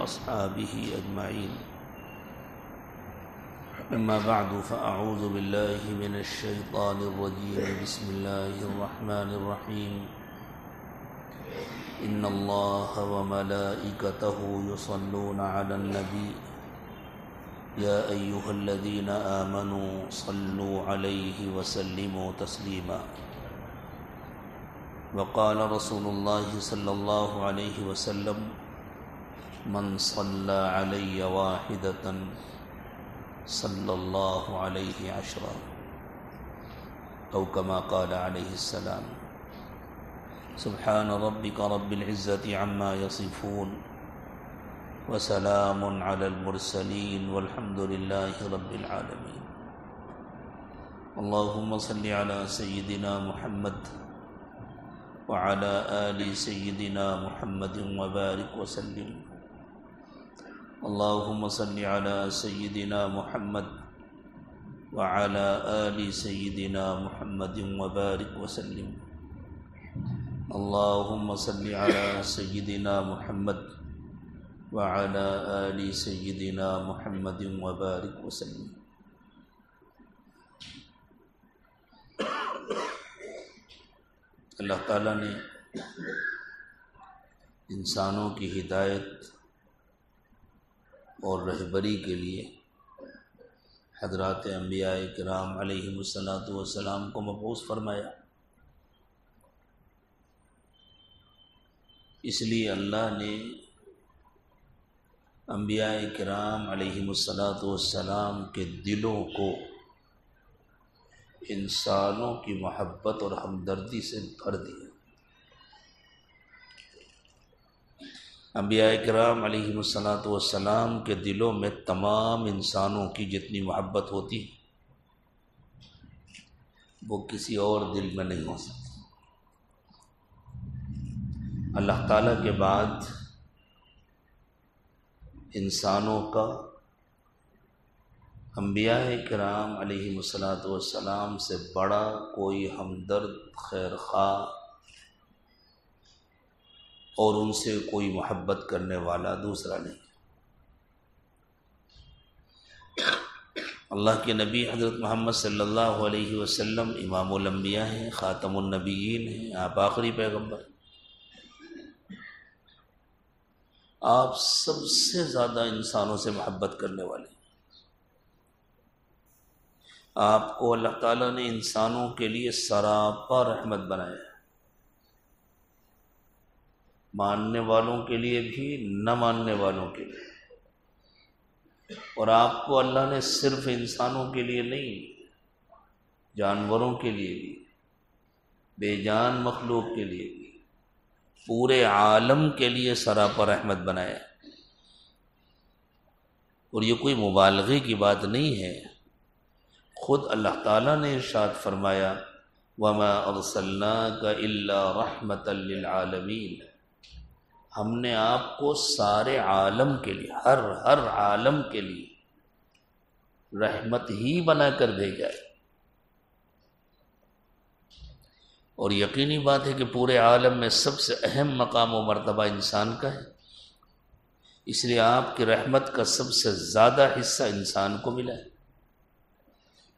وأصحابه أجمعين. أما بعد فأعوذ بالله من الشيطان الرجيم. بسم الله الرحمن الرحيم. إن الله وملائكته يصلون على النبي يا أيها الذين آمنوا صلوا عليه وسلموا تسليما. وقال رسول الله صلى الله عليه وسلم: من صلى علي واحدة صلى الله عليه عشرا، أو كما قال عليه السلام. سبحان ربك رب العزة عما يصفون وسلام على المرسلين والحمد لله رب العالمين. اللهم صل على سيدنا محمد وعلى آل سيدنا محمد وبارك وسلم. اللهم صل على سيدنا محمد وعلى آل سيدنا محمد وبارك وسلم. اللهم صل على سيدنا محمد وعلى آل سيدنا محمد وبارك وسلم. اللہ تعالیٰ نے انسانوں کی ہدایت اور رہبری کے لیے حضرات انبیاء کرام علیہم الصلاۃ والسلام کو مبعوث فرمایا. اس لیے اللہ نے انبیاء کرام علیہم الصلاۃ والسلام کے دلوں کو انسانوں کی محبت اور ہمدردی سے بھر دیا. انبیاء کرام علیہم الصلاۃ والسلام کے دلوں میں تمام انسانوں کی جتنی محبت ہوتی وہ کسی اور دل میں نہیں ہو سکتی. اللہ تعالیٰ کے بعد انسانوں کا انبیاء کرام علیہم الصلاۃ والسلام سے بڑا کوئی ہمدرد، خیر خواہ اور ان سے کوئی محبت کرنے والا دوسرا نہیں. اللہ کے نبی حضرت محمد صلی اللہ علیہ وسلم امام الانبیاء ہیں، خاتم النبیین ہیں، آپ آخری پیغمبر. آپ سب سے زیادہ انسانوں سے محبت کرنے والے. آپ کو اللہ تعالیٰ نے انسانوں کے لیے سراپا رحمت بنایا، ماننے والوں کے لیے بھی، نہ ماننے والوں کے لیے. اور آپ کو اللہ نے صرف انسانوں کے لیے نہیں، جانوروں کے لیے بھی، بے جان مخلوق کے لیے بھی، پورے عالم کے لیے سراپا رحمت بنایا. اور یہ کوئی مبالغے کی بات نہیں ہے. خود اللہ تعالیٰ نے ارشاد فرمایا: وَمَا أَرْسَلْنَاكَ إِلَّا رَحْمَةً لِّلْعَالَمِينَ. ہم نے آپ کو سارے عالم کے لیے، ہر عالم کے لیے رحمت ہی بنا کر بھیجا ہے. اور یقینی بات ہے کہ پورے عالم میں سب سے اہم مقام و مرتبہ انسان کا ہے. اس لیے آپ کی رحمت کا سب سے زیادہ حصہ انسان کو ملا ہے.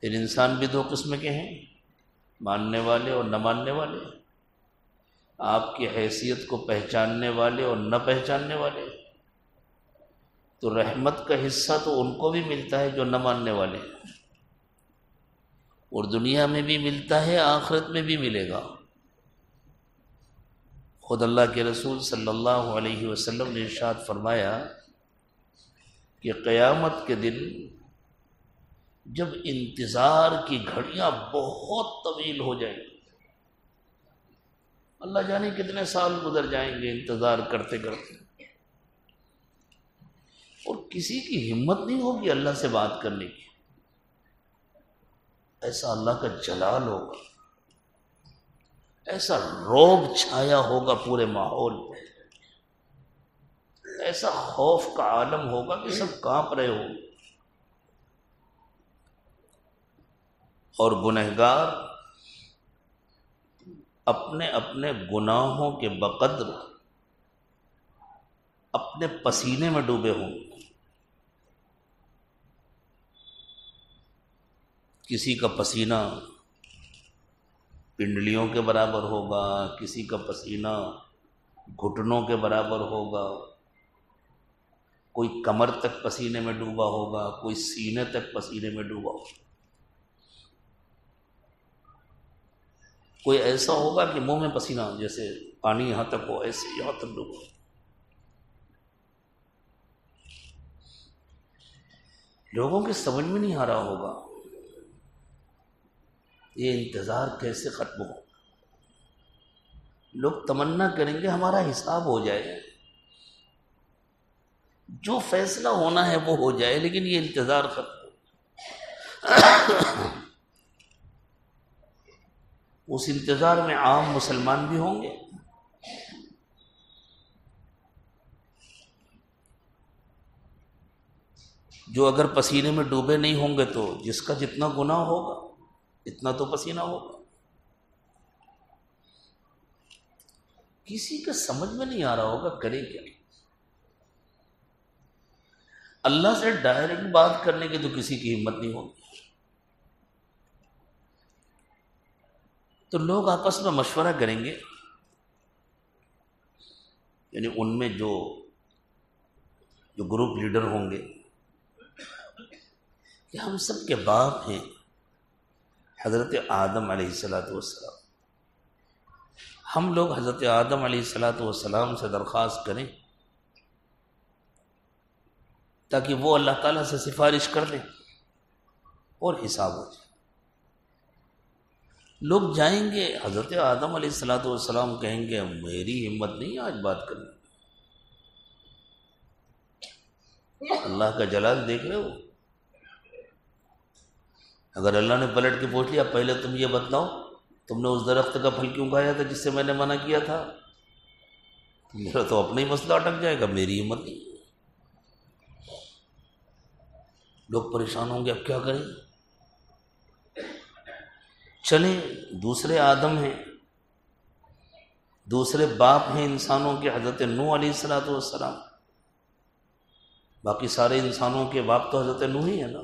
پھر انسان بھی دو قسم کے ہیں، ماننے والے اور نہ ماننے والے. آپ کی حیثیت کو پہچاننے والے اور نہ پہچاننے والے. تو رحمت کا حصہ تو ان کو بھی ملتا ہے جو نہ ماننے والے ہیں، اور دنیا میں بھی ملتا ہے، آخرت میں بھی ملے گا. خود اللہ کے رسول صلی اللہ علیہ وسلم نے ارشاد فرمایا کہ قیامت کے دن جب انتظار کی گھڑیاں بہت طویل ہو جائیں گی، اللہ جانے کتنے سال گزر جائیں گے انتظار کرتے کرتے، اور کسی کی ہمت نہیں ہوگی اللہ سے بات کرنے کی. ایسا اللہ کا جلال ہوگا، ایسا رعب چھایا ہوگا پورے ماحول پہ، ایسا خوف کا عالم ہوگا کہ سب کانپ رہے ہوں. اور گنہگار اپنے اپنے گناہوں کے بقدر اپنے پسینے میں ڈوبے ہوں گے. کسی کا پسینہ پنڈلیوں کے برابر ہوگا، کسی کا پسینہ گھٹنوں کے برابر ہوگا، کوئی کمر تک پسینے میں ڈوبا ہوگا، کوئی سینے تک پسینے میں ڈوبا ہوگا. کوئی ایسا ہوگا کہ منہ میں پسینہ جیسے پانی یہاں تک ہو، ایسے یہاں تک ڈوبا. لوگوں کی سمجھ میں نہیں آ رہا ہوگا یہ انتظار کیسے ختم ہو. لوگ تمنا کریں گے ہمارا حساب ہو جائے، جو فیصلہ ہونا ہے وہ ہو جائے، لیکن یہ انتظار ختم ہو. اس انتظار میں عام مسلمان بھی ہوں گے. جو اگر پسینے میں ڈوبے نہیں ہوں گے تو جس کا جتنا گناہ ہوگا اتنا تو پسینہ ہوگا. کسی کے سمجھ میں نہیں آ رہا ہوگا کرے کیا. اللہ سے ڈائریکٹ بات کرنے کی تو کسی کی ہمت نہیں ہوگی. تو لوگ آپس میں مشورہ کریں گے، یعنی ان میں جو گروپ لیڈر ہوں گے کہ ہم سب کے باپ ہیں حضرت آدم علیہ السلام. ہم لوگ حضرت آدم علیہ السلام سے درخواست کریں تاکہ وہ اللہ تعالیٰ سے سفارش کر لیں اور حساب ہو جائے. لوگ جائیں گے، حضرت آدم علیہ السلام کہیں گے میری ہمت نہیں آج بات کرنے. اللہ کا جلال دیکھ رہے ہو. اگر اللہ نے پلٹ کے پوچھ لیا پہلے تم یہ بتلاؤ تم نے اس درخت کا پھل کیوں کھایا تھا جس سے میں نے منع کیا تھا، میرا تو اپنا ہی مسئلہ اٹک جائے گا. میری ہمت نہیں. لوگ پریشان ہوں گے اب کیا کریں. چلیں دوسرے آدم ہیں، دوسرے باپ ہیں انسانوں کے، حضرت نوح علیہ السلام. باقی سارے انسانوں کے باپ تو حضرت نوح ہی ہے نا.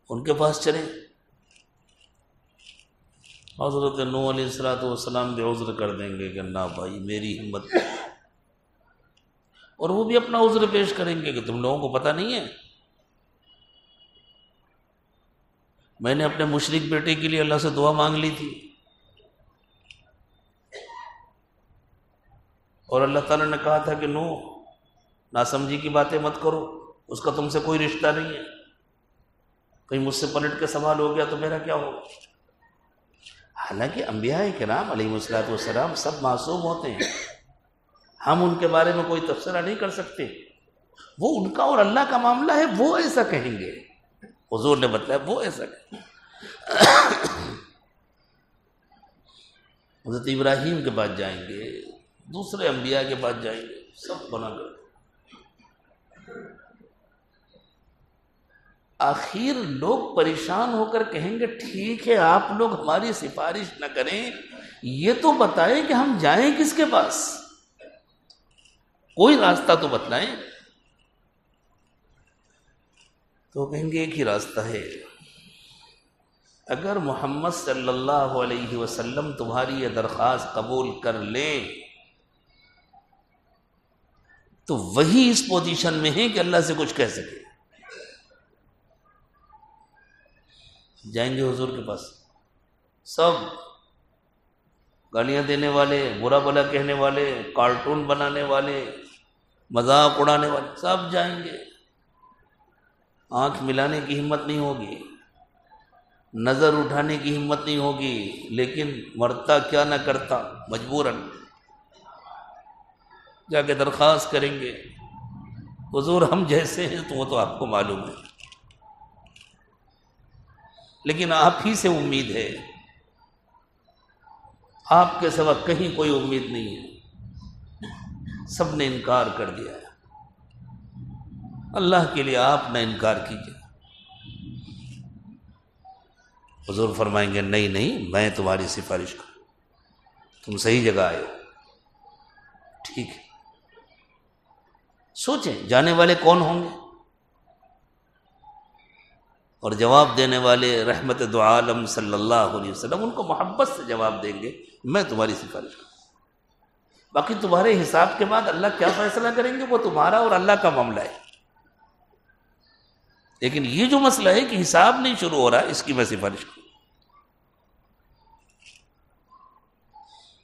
ان کے پاس چلیں. حضرت نوح علیہ السلام بھی عذر کر دیں گے کہ نہ بھائی میری ہمت نہیں. اور وہ بھی اپنا عذر پیش کریں گے کہ تم لوگوں کو پتہ نہیں ہے میں نے اپنے مشرک بیٹے کے لیے اللہ سے دعا مانگ لی تھی اور اللہ تعالیٰ نے کہا تھا کہ نوح ناسمجھی کی باتیں مت کرو، اس کا تم سے کوئی رشتہ نہیں ہے. کہیں مجھ سے پلٹ کے سوال ہو گیا تو میرا کیا ہوگا. حالانکہ انبیاء کرام علیہ السلام سب معصوم ہوتے ہیں، ہم ان کے بارے میں کوئی تبصرہ نہیں کر سکتے. وہ ان کا اور اللہ کا معاملہ ہے، وہ ایسا کہیں گے. حضور نے بتایا وہ ایسا کہیں گے. حضرت ابراہیم کے پاس جائیں گے، دوسرے انبیاء کے پاس جائیں گے، سب بنا کر. آخر لوگ پریشان ہو کر کہیں گے ٹھیک ہے آپ لوگ ہماری سفارش نہ کریں، یہ تو بتائیں کہ ہم جائیں کس کے پاس، کوئی راستہ تو بتلائیں. تو کہیں گے ایک ہی راستہ ہے، اگر محمد صلی اللہ علیہ وسلم تمہاری یہ درخواست قبول کر لیں تو وہی اس پوزیشن میں ہیں کہ اللہ سے کچھ کہہ سکے. جائیں گے حضور کے پاس، سب گالیاں دینے والے، برا بھلا کہنے والے، کارٹون بنانے والے، مذاق اڑانے والے سب جائیں گے. آنکھ ملانے کی ہمت نہیں ہوگی، نظر اٹھانے کی ہمت نہیں ہوگی، لیکن مرتا کیا نہ کرتا مجبوراً جا کے درخواست کریں گے حضور ہم جیسے ہیں تو وہ تو آپ کو معلوم ہے، لیکن آپ ہی سے امید ہے، آپ کے سوا کہیں کوئی امید نہیں ہے. سب نے انکار کر دیا ہے، اللہ کے لیے آپ نہ انکار کیجیے. حضور فرمائیں گے نہیں نہیں میں تمہاری سفارش کروں، تم صحیح جگہ آئے ہو، ٹھیک ہے سوچیں جانے والے کون ہوں گے، اور جواب دینے والے رحمت دو عالم صلی اللہ علیہ وسلم ان کو محبت سے جواب دیں گے، میں تمہاری سفارش کروں، باقی تمہارے حساب کے بعد اللہ کیا فیصلہ کریں گے وہ تمہارا اور اللہ کا معاملہ ہے، لیکن یہ جو مسئلہ ہے کہ حساب نہیں شروع ہو رہا، اس کی میں سفارش کروں۔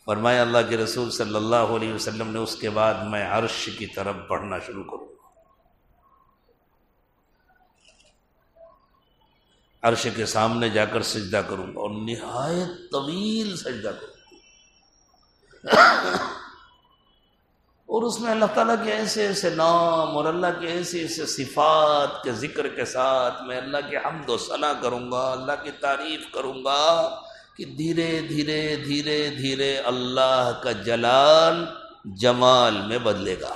فرمایا اللہ کے رسول صلی اللہ علیہ وسلم نے اس کے بعد میں عرش کی طرف بڑھنا شروع کروں، عرش کے سامنے جا کر سجدہ کروں گا، اور نہایت طویل سجدہ کروں گا، اور اس میں اللہ تعالیٰ کے ایسے ایسے نام اور اللہ کے ایسے ایسے صفات کے ذکر کے ساتھ میں اللہ کے حمد و ثنا کروں گا، اللہ کی تعریف کروں گا کہ دھیرے دھیرے دھیرے دھیرے اللہ کا جلال جمال میں بدلے گا،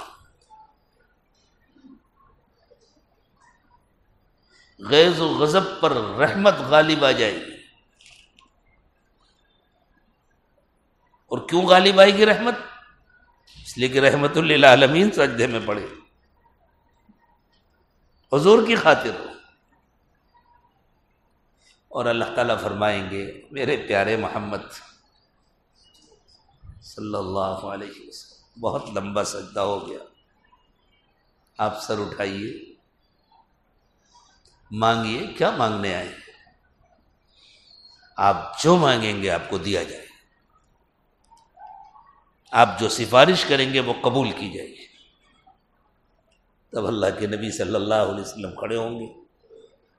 غیظ و غضب پر رحمت غالب آ جائے گی۔ اور کیوں غالب آئے گی رحمت؟ اس لیے کہ رحمت للعالمین سجدے میں پڑے، حضور کی خاطر ہو، اور اللہ تعالیٰ فرمائیں گے میرے پیارے محمد صلی اللہ علیہ وسلم بہت لمبا سجدہ ہو گیا، آپ سر اٹھائیے، مانگیے، کیا مانگنے آئے، آپ جو مانگیں گے آپ کو دیا جائے گا، آپ جو سفارش کریں گے وہ قبول کی جائے گی۔ تب اللہ کے نبی صلی اللہ علیہ وسلم کھڑے ہوں گے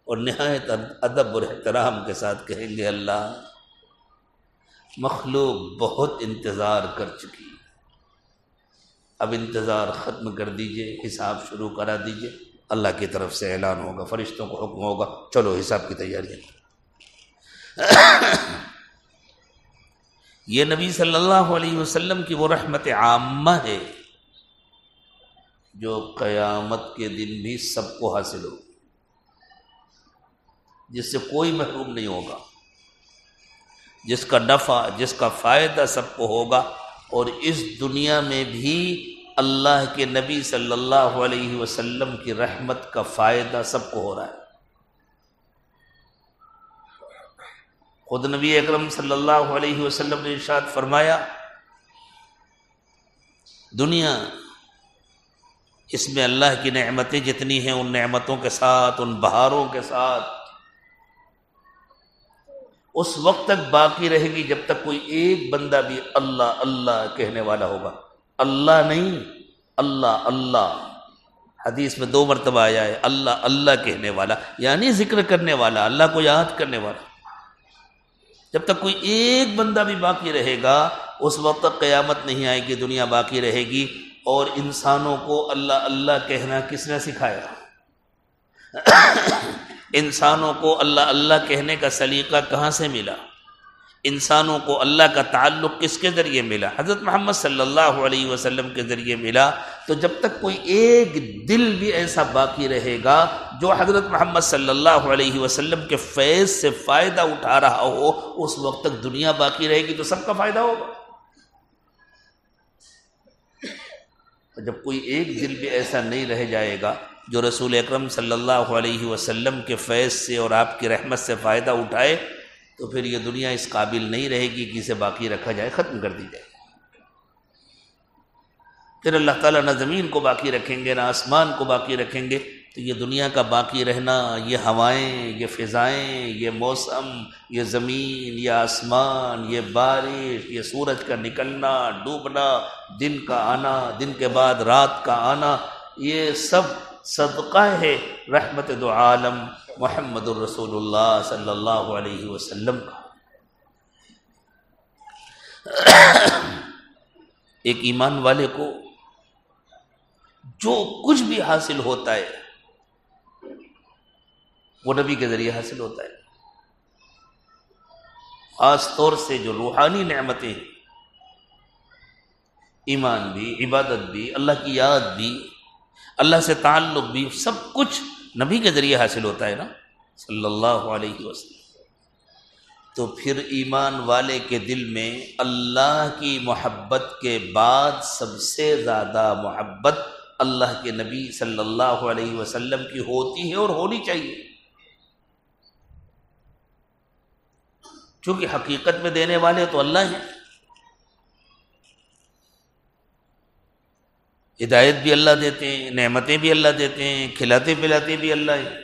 اور نہایت ادب اور احترام کے ساتھ کہیں گے اللہ مخلوق بہت انتظار کر چکی، اب انتظار ختم کر دیجئے، حساب شروع کرا دیجئے۔ اللہ کی طرف سے اعلان ہوگا، فرشتوں کو حکم ہوگا چلو حساب کی تیاریاں۔ یہ نبی صلی اللہ علیہ وسلم کی وہ رحمت عامہ ہے جو قیامت کے دن بھی سب کو حاصل ہوگی، جس سے کوئی محروم نہیں ہوگا، جس کا نفع جس کا فائدہ سب کو ہوگا، اور اس دنیا میں بھی اللہ کے نبی صلی اللہ علیہ وسلم کی رحمت کا فائدہ سب کو ہو رہا ہے۔ خود نبی اکرم صلی اللہ علیہ وسلم نے ارشاد فرمایا دنیا اس میں اللہ کی نعمتیں جتنی ہیں ان نعمتوں کے ساتھ، ان بہاروں کے ساتھ اس وقت تک باقی رہے گی جب تک کوئی ایک بندہ بھی اللہ اللہ کہنے والا ہوگا۔ اللہ نہیں، اللہ اللہ، حدیث میں 2 مرتبہ آیا ہے اللہ اللہ کہنے والا، یعنی ذکر کرنے والا، اللہ کو یاد کرنے والا۔ جب تک کوئی ایک بندہ بھی باقی رہے گا اس وقت تک قیامت نہیں آئے گی، دنیا باقی رہے گی۔ اور انسانوں کو اللہ اللہ کہنا کس نے سکھایا؟ انسانوں کو اللہ اللہ کہنے کا سلیقہ کہاں سے ملا؟ انسانوں کو اللہ کا تعلق کس کے ذریعے ملا؟ حضرت محمد صلی اللہ علیہ وسلم کے ذریعے ملا۔ تو جب تک کوئی ایک دل بھی ایسا باقی رہے گا جو حضرت محمد صلی اللہ علیہ وسلم کے فیض سے فائدہ اٹھا رہا ہو، اس وقت تک دنیا باقی رہے گی تو سب کا فائدہ ہوگا۔ جب کوئی ایک دل بھی ایسا نہیں رہ جائے گا جو رسول اکرم صلی اللہ علیہ وسلم کے فیض سے اور آپ کی رحمت سے فائدہ اٹھائے، تو پھر یہ دنیا اس قابل نہیں رہے گی کہ اسے باقی رکھا جائے، ختم کر دی جائے۔ پھر اللہ تعالیٰ نہ زمین کو باقی رکھیں گے نہ آسمان کو باقی رکھیں گے، تو یہ دنیا کا باقی رہنا، یہ ہوائیں، یہ فضائیں، یہ موسم، یہ زمین، یہ آسمان، یہ بارش، یہ سورج کا نکلنا ڈوبنا، دن کا آنا، دن کے بعد رات کا آنا، یہ سب صدقہ ہے رحمت دو عالم محمد الرسول اللہ صلی اللہ علیہ وسلم کا۔ ایک ایمان والے کو جو کچھ بھی حاصل ہوتا ہے وہ نبی کے ذریعے حاصل ہوتا ہے، خاص طور سے جو روحانی نعمتیں ہیں، ایمان بھی، عبادت بھی، اللہ کی یاد بھی، اللہ سے تعلق بھی، سب کچھ نبی کے ذریعے حاصل ہوتا ہے نا صلی اللہ علیہ وسلم۔ تو پھر ایمان والے کے دل میں اللہ کی محبت کے بعد سب سے زیادہ محبت اللہ کے نبی صلی اللہ علیہ وسلم کی ہوتی ہے اور ہونی چاہیے، چونکہ حقیقت میں دینے والے تو اللہ ہیں، ہدایت بھی اللہ دیتے ہیں، نعمتیں بھی اللہ دیتے ہیں، کھلاتے پلاتے بھی اللہ ہیں،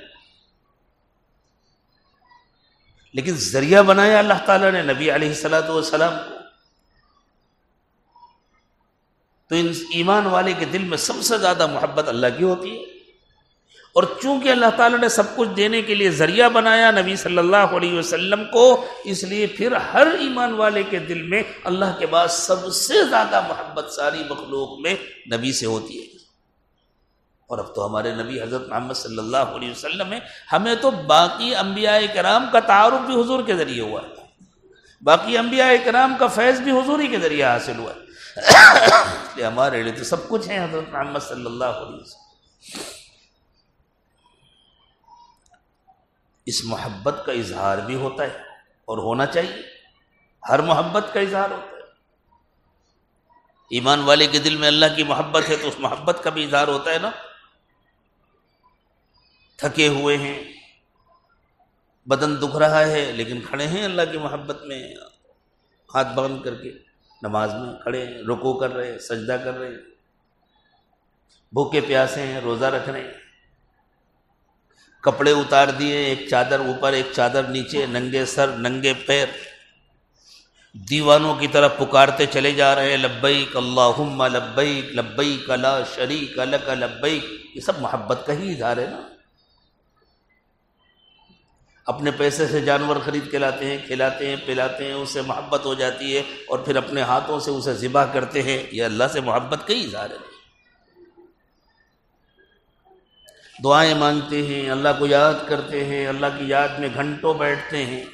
لیکن ذریعہ بنایا اللہ تعالیٰ نے نبی علیہ الصلوۃ والسلام کو، تو ان ایمان والے کے دل میں سب سے زیادہ محبت اللہ کی ہوتی ہے، اور چونکہ اللہ تعالیٰ نے سب کچھ دینے کے لیے ذریعہ بنایا نبی صلی اللہ علیہ وسلم کو، اس لیے پھر ہر ایمان والے کے دل میں اللہ کے بعد سب سے زیادہ محبت ساری مخلوق میں نبی سے ہوتی ہے۔ اور اب تو ہمارے نبی حضرت محمد صلی اللہ علیہ وسلم ہیں، ہمیں تو باقی انبیاء کرام کا تعارف بھی حضور کے ذریعے ہوا ہے، باقی انبیاء کرام کا فیض بھی حضور ہی کے ذریعے حاصل ہوا ہے، اس لیے ہمارے لیے تو سب کچھ ہے حضرت محمد صلی اللہ علیہ وسلم۔ اس محبت کا اظہار بھی ہوتا ہے اور ہونا چاہیے، ہر محبت کا اظہار ہوتا ہے، ایمان والے کے دل میں اللہ کی محبت ہے تو اس محبت کا بھی اظہار ہوتا ہے نا۔ تھکے ہوئے ہیں، بدن دکھ رہا ہے، لیکن کھڑے ہیں اللہ کی محبت میں، ہاتھ بند کر کے نماز میں کھڑے ہیں، رکوع کر رہے ہیں، سجدہ کر رہے ہیں، بھوکے پیاسے ہیں، روزہ رکھ رہے ہیں، کپڑے اتار دیے، ایک چادر اوپر ایک چادر نیچے، ننگے سر ننگے پیر، دیوانوں کی طرف پکارتے چلے جا رہے ہیں، لبیک اللہم لبیک لبیک لا شریک لک لبیک، یہ سب محبت کا ہی اظہار ہے نا۔ اپنے پیسے سے جانور خرید کے لاتے ہیں، کھلاتے ہیں پلاتے ہیں، اس سے محبت ہو جاتی ہے، اور پھر اپنے ہاتھوں سے اسے ذبح کرتے ہیں، یہ اللہ سے محبت کا ہی اظہار ہے۔ دعائیں مانگتے ہیں، اللہ کو یاد کرتے ہیں، اللہ کی یاد میں گھنٹوں بیٹھتے ہیں،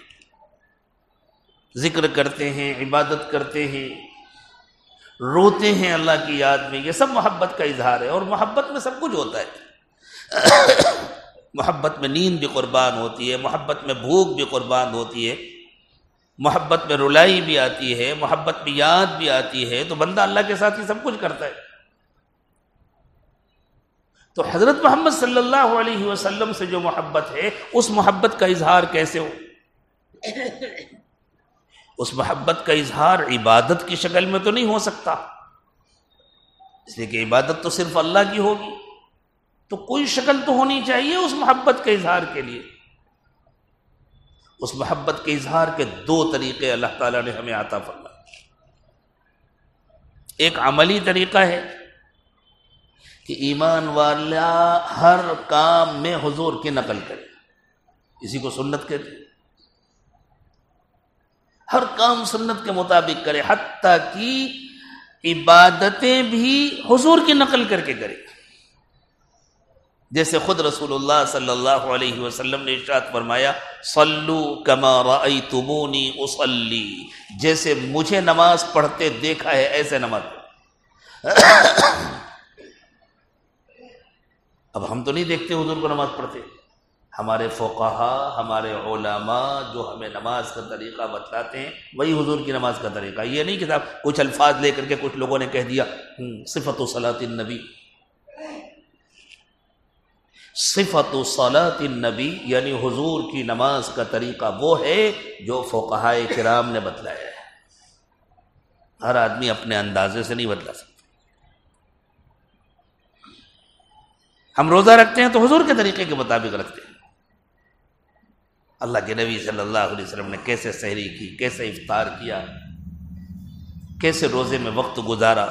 ذکر کرتے ہیں، عبادت کرتے ہیں، روتے ہیں اللہ کی یاد میں، یہ سب محبت کا اظہار ہے۔ اور محبت میں سب کچھ ہوتا ہے، محبت میں نیند بھی قربان ہوتی ہے، محبت میں بھوک بھی قربان ہوتی ہے، محبت میں رلائی بھی آتی ہے، محبت میں یاد بھی آتی ہے، تو بندہ اللہ کے ساتھ ہی سب کچھ کرتا ہے۔ تو حضرت محمد صلی اللہ علیہ وسلم سے جو محبت ہے، اس محبت کا اظہار کیسے ہو؟ اس محبت کا اظہار عبادت کی شکل میں تو نہیں ہو سکتا، اس لیے کہ عبادت تو صرف اللہ کی ہوگی، تو کوئی شکل تو ہونی چاہیے اس محبت کے اظہار کے لیے۔ اس محبت کے اظہار کے دو طریقے اللہ تعالیٰ نے ہمیں عطا فرمائے۔ ایک عملی طریقہ ہے کہ ایمان والا ہر کام میں حضور کی نقل کرے، اسی کو سنت کہتے ہیں، ہر کام سنت کے مطابق کرے، حتیٰ کہ عبادتیں بھی حضور کی نقل کر کے کرے، جیسے خود رسول اللہ صلی اللہ علیہ وسلم نے ارشاد فرمایا، صلو کما رأیتمونی اصلی، جیسے مجھے نماز پڑھتے دیکھا ہے ایسے نماز پڑھو۔ اب ہم تو نہیں دیکھتے حضور کو نماز پڑھتے، ہمارے فقہا ہمارے علماء جو ہمیں نماز کا طریقہ بتلاتے ہیں وہی حضور کی نماز کا طریقہ۔ یہ نہیں کہ صاحب کچھ الفاظ لے کر کے کچھ لوگوں نے کہہ دیا صفت صلاۃ النبی، صفت صلاۃ النبی یعنی حضور کی نماز کا طریقہ وہ ہے جو فقہائے کرام نے بتلایا ہے، ہر آدمی اپنے اندازے سے نہیں بتلا سکتا۔ ہم روزہ رکھتے ہیں تو حضور کے طریقے کے مطابق رکھتے ہیں، اللہ کے نبی صلی اللہ علیہ وسلم نے کیسے سحری کی، کیسے افطار کیا، کیسے روزے میں وقت گزارا۔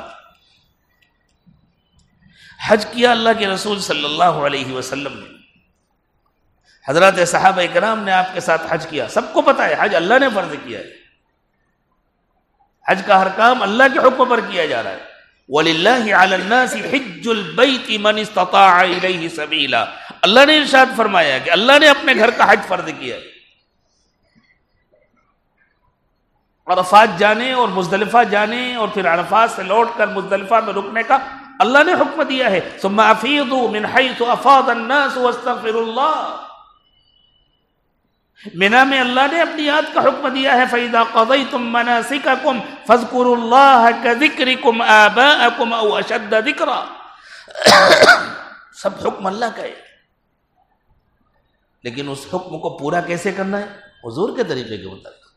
حج کیا اللہ کے رسول صلی اللہ علیہ وسلم نے، حضرات صحابہ کرام نے آپ کے ساتھ حج کیا، سب کو پتہ ہے حج اللہ نے فرض کیا ہے، حج کا ہر کام اللہ کے حکم پر کیا جا رہا ہے۔ وَلِلَّهِ عَلَى النَّاسِ حِجُّ الْبَيْتِ مَنِ اسْتَطَاعَ إِلَيْهِ سَبِيلًا، اللہ نے ارشاد فرمایا کہ اللہ نے اپنے گھر کا حج فرض کیا ہے۔ عرفات جانے اور مزدلفہ جانے اور پھر عرفات سے لوٹ کر مزدلفہ میں رکنے کا اللہ نے حکم دیا ہے، ثُمَّ أَفِيضُوا مِنْ حَيْثُ أَفَاضَ النَّاسُ وَاسْتَغْفِرُوا اللَّهَ، مینا میں اللہ نے اپنی یاد کا حکم دیا ہے، فَإِذَا قَضَيْتُم مَّنَاسِكَكُمْ فَاذْكُرُوا اللَّهَ كَذِكْرِكُمْ آبَاءَكُمْ أَوْ أَشَدَّ ذِكْرًا، سب حکم اللہ کا ہے، لیکن اس حکم کو پورا کیسے کرنا ہے؟ حضور کے طریقے کے مطابق،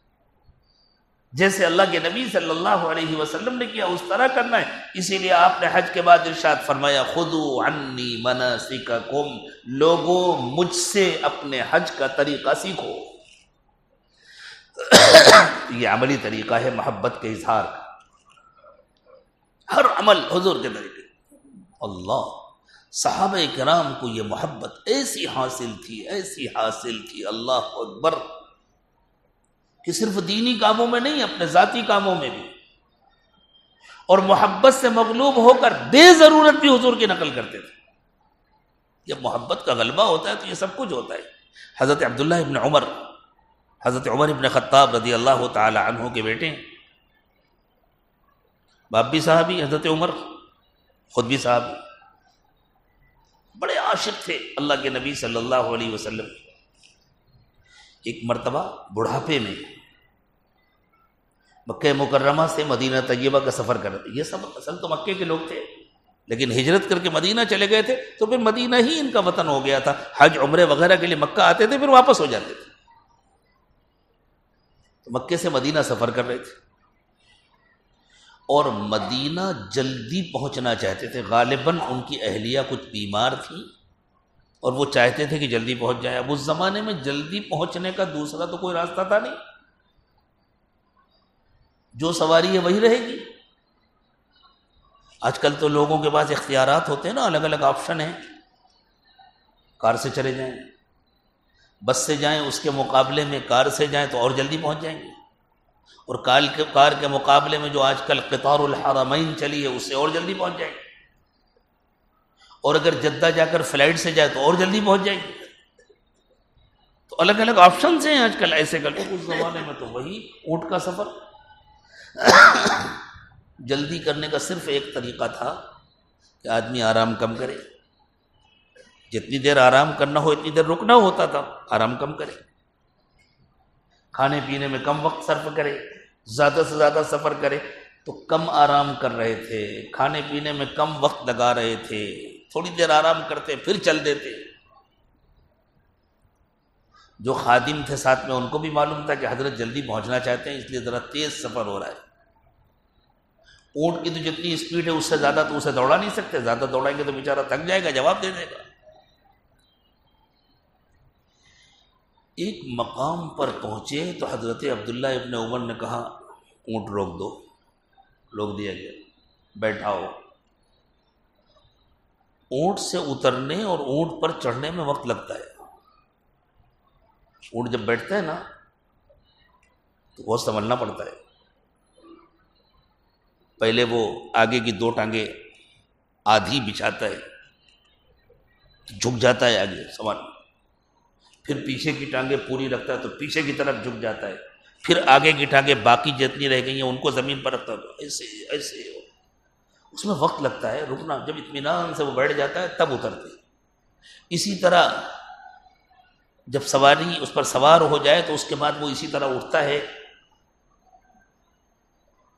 جیسے اللہ کے نبی صلی اللہ علیہ وسلم نے کیا اس طرح کرنا ہے۔ اسی لیے آپ نے حج کے بعد ارشاد فرمایا خذوا عنی مناسککم، لوگوں مجھ سے اپنے حج کا طریقہ سیکھو۔ یہ عملی طریقہ ہے محبت کے اظہار کا، ہر عمل حضور کے طریقے۔ اللہ، صحابہ کرام کو یہ محبت ایسی حاصل تھی، اللہ اکبر، کہ صرف دینی کاموں میں نہیں، اپنے ذاتی کاموں میں بھی، اور محبت سے مغلوب ہو کر بے ضرورت بھی حضور کی نقل کرتے تھے۔ جب محبت کا غلبہ ہوتا ہے تو یہ سب کچھ ہوتا ہے۔ حضرت عبداللہ ابن عمر، حضرت عمر ابن خطاب رضی اللہ تعالی عنہ کے بیٹے ہیں، باپ بھی صحابی، حضرت عمر خود بھی صحابی، بڑے عاشق تھے اللہ کے نبی صلی اللہ علیہ وسلم۔ ایک مرتبہ بڑھاپے میں مکہ مکرمہ سے مدینہ طیبہ کا سفر کر رہے تھے، یہ سب اصل تو مکے کے لوگ تھے، لیکن ہجرت کر کے مدینہ چلے گئے تھے، تو پھر مدینہ ہی ان کا وطن ہو گیا تھا۔ حج عمرے وغیرہ کے لیے مکہ آتے تھے، پھر واپس ہو جاتے تھے، تو مکے سے مدینہ سفر کر رہے تھے، اور مدینہ جلدی پہنچنا چاہتے تھے۔ غالباً ان کی اہلیہ کچھ بیمار تھی اور وہ چاہتے تھے کہ جلدی پہنچ جائے۔ اب اس زمانے میں جلدی پہنچنے کا دوسرا تو کوئی راستہ تھا نہیں، جو سواری ہے وہی رہے گی۔ آج کل تو لوگوں کے پاس اختیارات ہوتے ہیں نا، الگ الگ آپشن ہیں، کار سے چلے جائیں، بس سے جائیں، اس کے مقابلے میں کار سے جائیں تو اور جلدی پہنچ جائیں گے، اور کار کے مقابلے میں جو آج کل قطار الحرمین چلی ہے اس سے اور جلدی پہنچ جائیں گے، اور اگر جدہ جا کر فلائٹ سے جائے تو اور جلدی پہنچ جائے گی۔ تو الگ الگ آپشنز ہیں آج کل ایسے کر، اس زمانے میں تو وہی اونٹ کا سفر۔ جلدی کرنے کا صرف ایک طریقہ تھا کہ آدمی آرام کم کرے، جتنی دیر آرام کرنا ہو اتنی دیر رکنا ہوتا تھا، آرام کم کرے، کھانے پینے میں کم وقت صرف کرے، زیادہ سے زیادہ سفر کرے تو کم آرام کر رہے تھے، کھانے پینے میں کم وقت لگا رہے تھے، تھوڑی دیر آرام کرتے پھر چل دیتے۔ جو خادم تھے ساتھ میں ان کو بھی معلوم تھا کہ حضرت جلدی پہنچنا چاہتے ہیں، اس لیے ذرا تیز سفر ہو رہا ہے۔ اونٹ کی تو جتنی اسپیڈ ہے اس سے زیادہ تو اسے دوڑا نہیں سکتے، زیادہ دوڑائیں گے تو بیچارہ تھک جائے گا، جواب دے دے گا۔ ایک مقام پر پہنچے تو حضرت عبداللہ ابن عمر نے کہا اونٹ روک دو، روک دیا گیا، بیٹھاؤ۔ اونٹ سے اترنے اور اونٹ پر چڑھنے میں وقت لگتا ہے۔ اونٹ جب بیٹھتا ہے نا تو بہت سنبھلنا پڑتا ہے، پہلے وہ آگے کی دو ٹانگیں آدھی بچھاتا ہے، جھک جاتا ہے آگے سوار، پھر پیچھے کی ٹانگیں پوری رکھتا ہے تو پیچھے کی طرف جھک جاتا ہے، پھر آگے کی ٹانگیں باقی جتنی رہ گئی ہیں ان کو زمین پر رکھتا ہے، ایسے ایسے اس میں وقت لگتا ہے رکنا۔ جب اطمینان سے وہ بیٹھ جاتا ہے تب اترتے۔ اسی طرح جب سواری اس پر سوار ہو جائے تو اس کے بعد وہ اسی طرح اٹھتا ہے،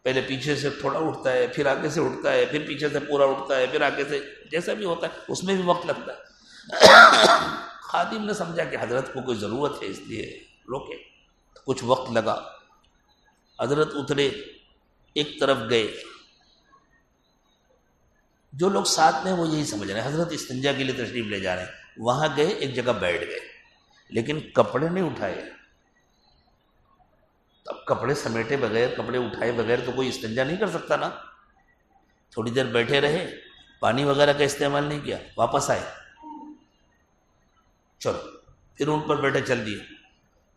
پہلے پیچھے سے تھوڑا اٹھتا ہے، پھر آگے سے اٹھتا ہے، پھر پیچھے سے پورا اٹھتا ہے، پھر آگے سے، جیسا بھی ہوتا ہے اس میں بھی وقت لگتا ہے۔ خادم نے سمجھا کہ حضرت کو کوئی ضرورت ہے اس لیے روکے، تو کچھ وقت لگا، حضرت اترے، ایک طرف گئے، جو لوگ ساتھ میں وہ یہی سمجھ رہے ہیں حضرت استنجا کے لیے تشریف لے جا رہے ہیں، وہاں گئے ایک جگہ بیٹھ گئے، لیکن کپڑے نہیں اٹھائے۔ اب کپڑے سمیٹے بغیر، کپڑے اٹھائے بغیر تو کوئی استنجا نہیں کر سکتا نا۔ تھوڑی دیر بیٹھے رہے، پانی وغیرہ کا استعمال نہیں کیا، واپس آئے، چلو پھر ان پر بیٹھے چل دیے۔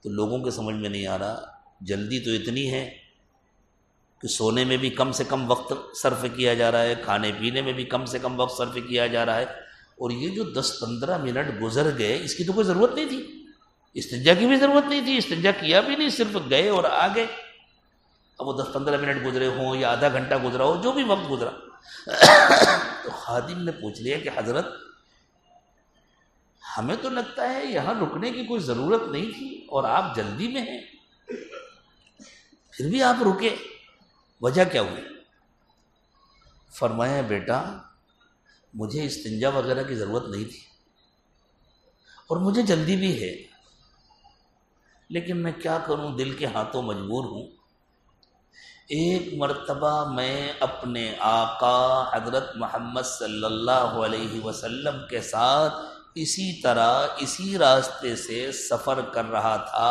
تو لوگوں کے سمجھ میں نہیں آ رہا، جلدی تو اتنی ہے کہ سونے میں بھی کم سے کم وقت صرف کیا جا رہا ہے، کھانے پینے میں بھی کم سے کم وقت صرف کیا جا رہا ہے، اور یہ جو 10-15 منٹ گزر گئے اس کی تو کوئی ضرورت نہیں تھی، استنجا کی بھی ضرورت نہیں تھی، استنجا کیا بھی نہیں، صرف گئے اور آ گئے۔ اب وہ 10-15 منٹ گزرے ہوں یا آدھا گھنٹہ گزرا ہو، جو بھی وقت گزرا، تو خادم نے پوچھ لیا کہ حضرت ہمیں تو لگتا ہے یہاں رکنے کی کوئی ضرورت نہیں تھی اور آپ جلدی میں ہیں، پھر بھی آپ رکے، وجہ کیا ہوئی؟ فرمایا بیٹا مجھے استنجا وغیرہ کی ضرورت نہیں تھی اور مجھے جلدی بھی ہے، لیکن میں کیا کروں، دل کے ہاتھوں مجبور ہوں۔ ایک مرتبہ میں اپنے آقا حضرت محمد صلی اللہ علیہ وسلم کے ساتھ اسی طرح اسی راستے سے سفر کر رہا تھا،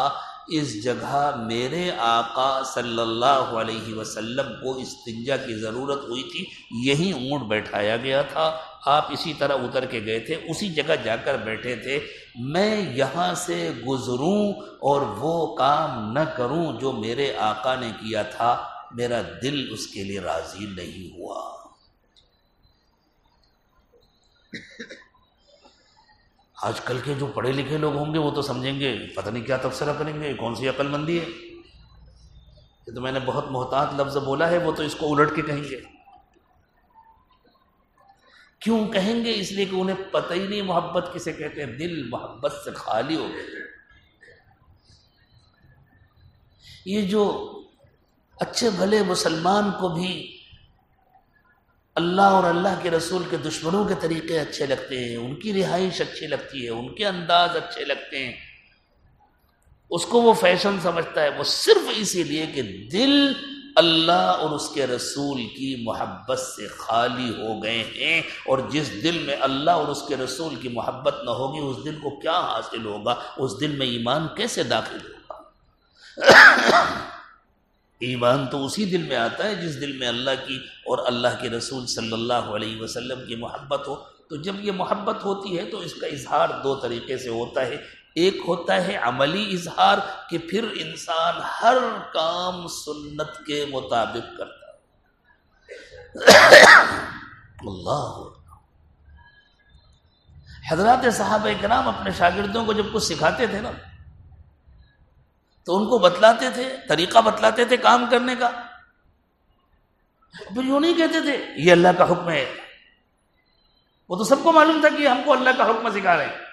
اس جگہ میرے آقا صلی اللہ علیہ وسلم کو استنجا کی ضرورت ہوئی تھی، یہی اونٹ بیٹھایا گیا تھا، آپ اسی طرح اتر کے گئے تھے، اسی جگہ جا کر بیٹھے تھے، میں یہاں سے گزروں اور وہ کام نہ کروں جو میرے آقا نے کیا تھا، میرا دل اس کے لیے راضی نہیں ہوا۔ آج کل کے جو پڑھے لکھے لوگ ہوں گے وہ تو سمجھیں گے پتہ نہیں کیا تبصرہ کریں گے، کون سی عقل مندی ہے، یہ تو میں نے بہت محتاط لفظ بولا ہے، وہ تو اس کو الٹ کے کہیں گے۔ کیوں کہیں گے؟ اس لیے کہ انہیں پتہ ہی نہیں محبت کسے کہتے ہیں، دل محبت سے خالی ہو گئے۔ یہ جو اچھے بھلے مسلمان کو بھی اللہ اور اللہ کے رسول کے دشمنوں کے طریقے اچھے لگتے ہیں، ان کی رہائش اچھی لگتی ہے، ان کے انداز اچھے لگتے ہیں، اس کو وہ فیشن سمجھتا ہے، وہ صرف اسی لیے کہ دل اللہ اور اس کے رسول کی محبت سے خالی ہو گئے ہیں، اور جس دل میں اللہ اور اس کے رسول کی محبت نہ ہوگی اس دل کو کیا حاصل ہوگا، اس دل میں ایمان کیسے داخل ہوگا؟ ایمان تو اسی دل میں آتا ہے جس دل میں اللہ کی اور اللہ کے رسول صلی اللہ علیہ وسلم کی محبت ہو۔ تو جب یہ محبت ہوتی ہے تو اس کا اظہار دو طریقے سے ہوتا ہے، ایک ہوتا ہے عملی اظہار کہ پھر انسان ہر کام سنت کے مطابق کرتا ہے۔ اللہ حضرات صحابہ کرام اپنے شاگردوں کو جب کچھ سکھاتے تھے نا تو ان کو بتلاتے تھے، طریقہ بتلاتے تھے کام کرنے کا، پھر یوں نہیں کہتے تھے یہ اللہ کا حکم ہے، وہ تو سب کو معلوم تھا کہ ہم کو اللہ کا حکم سکھا رہے ہیں،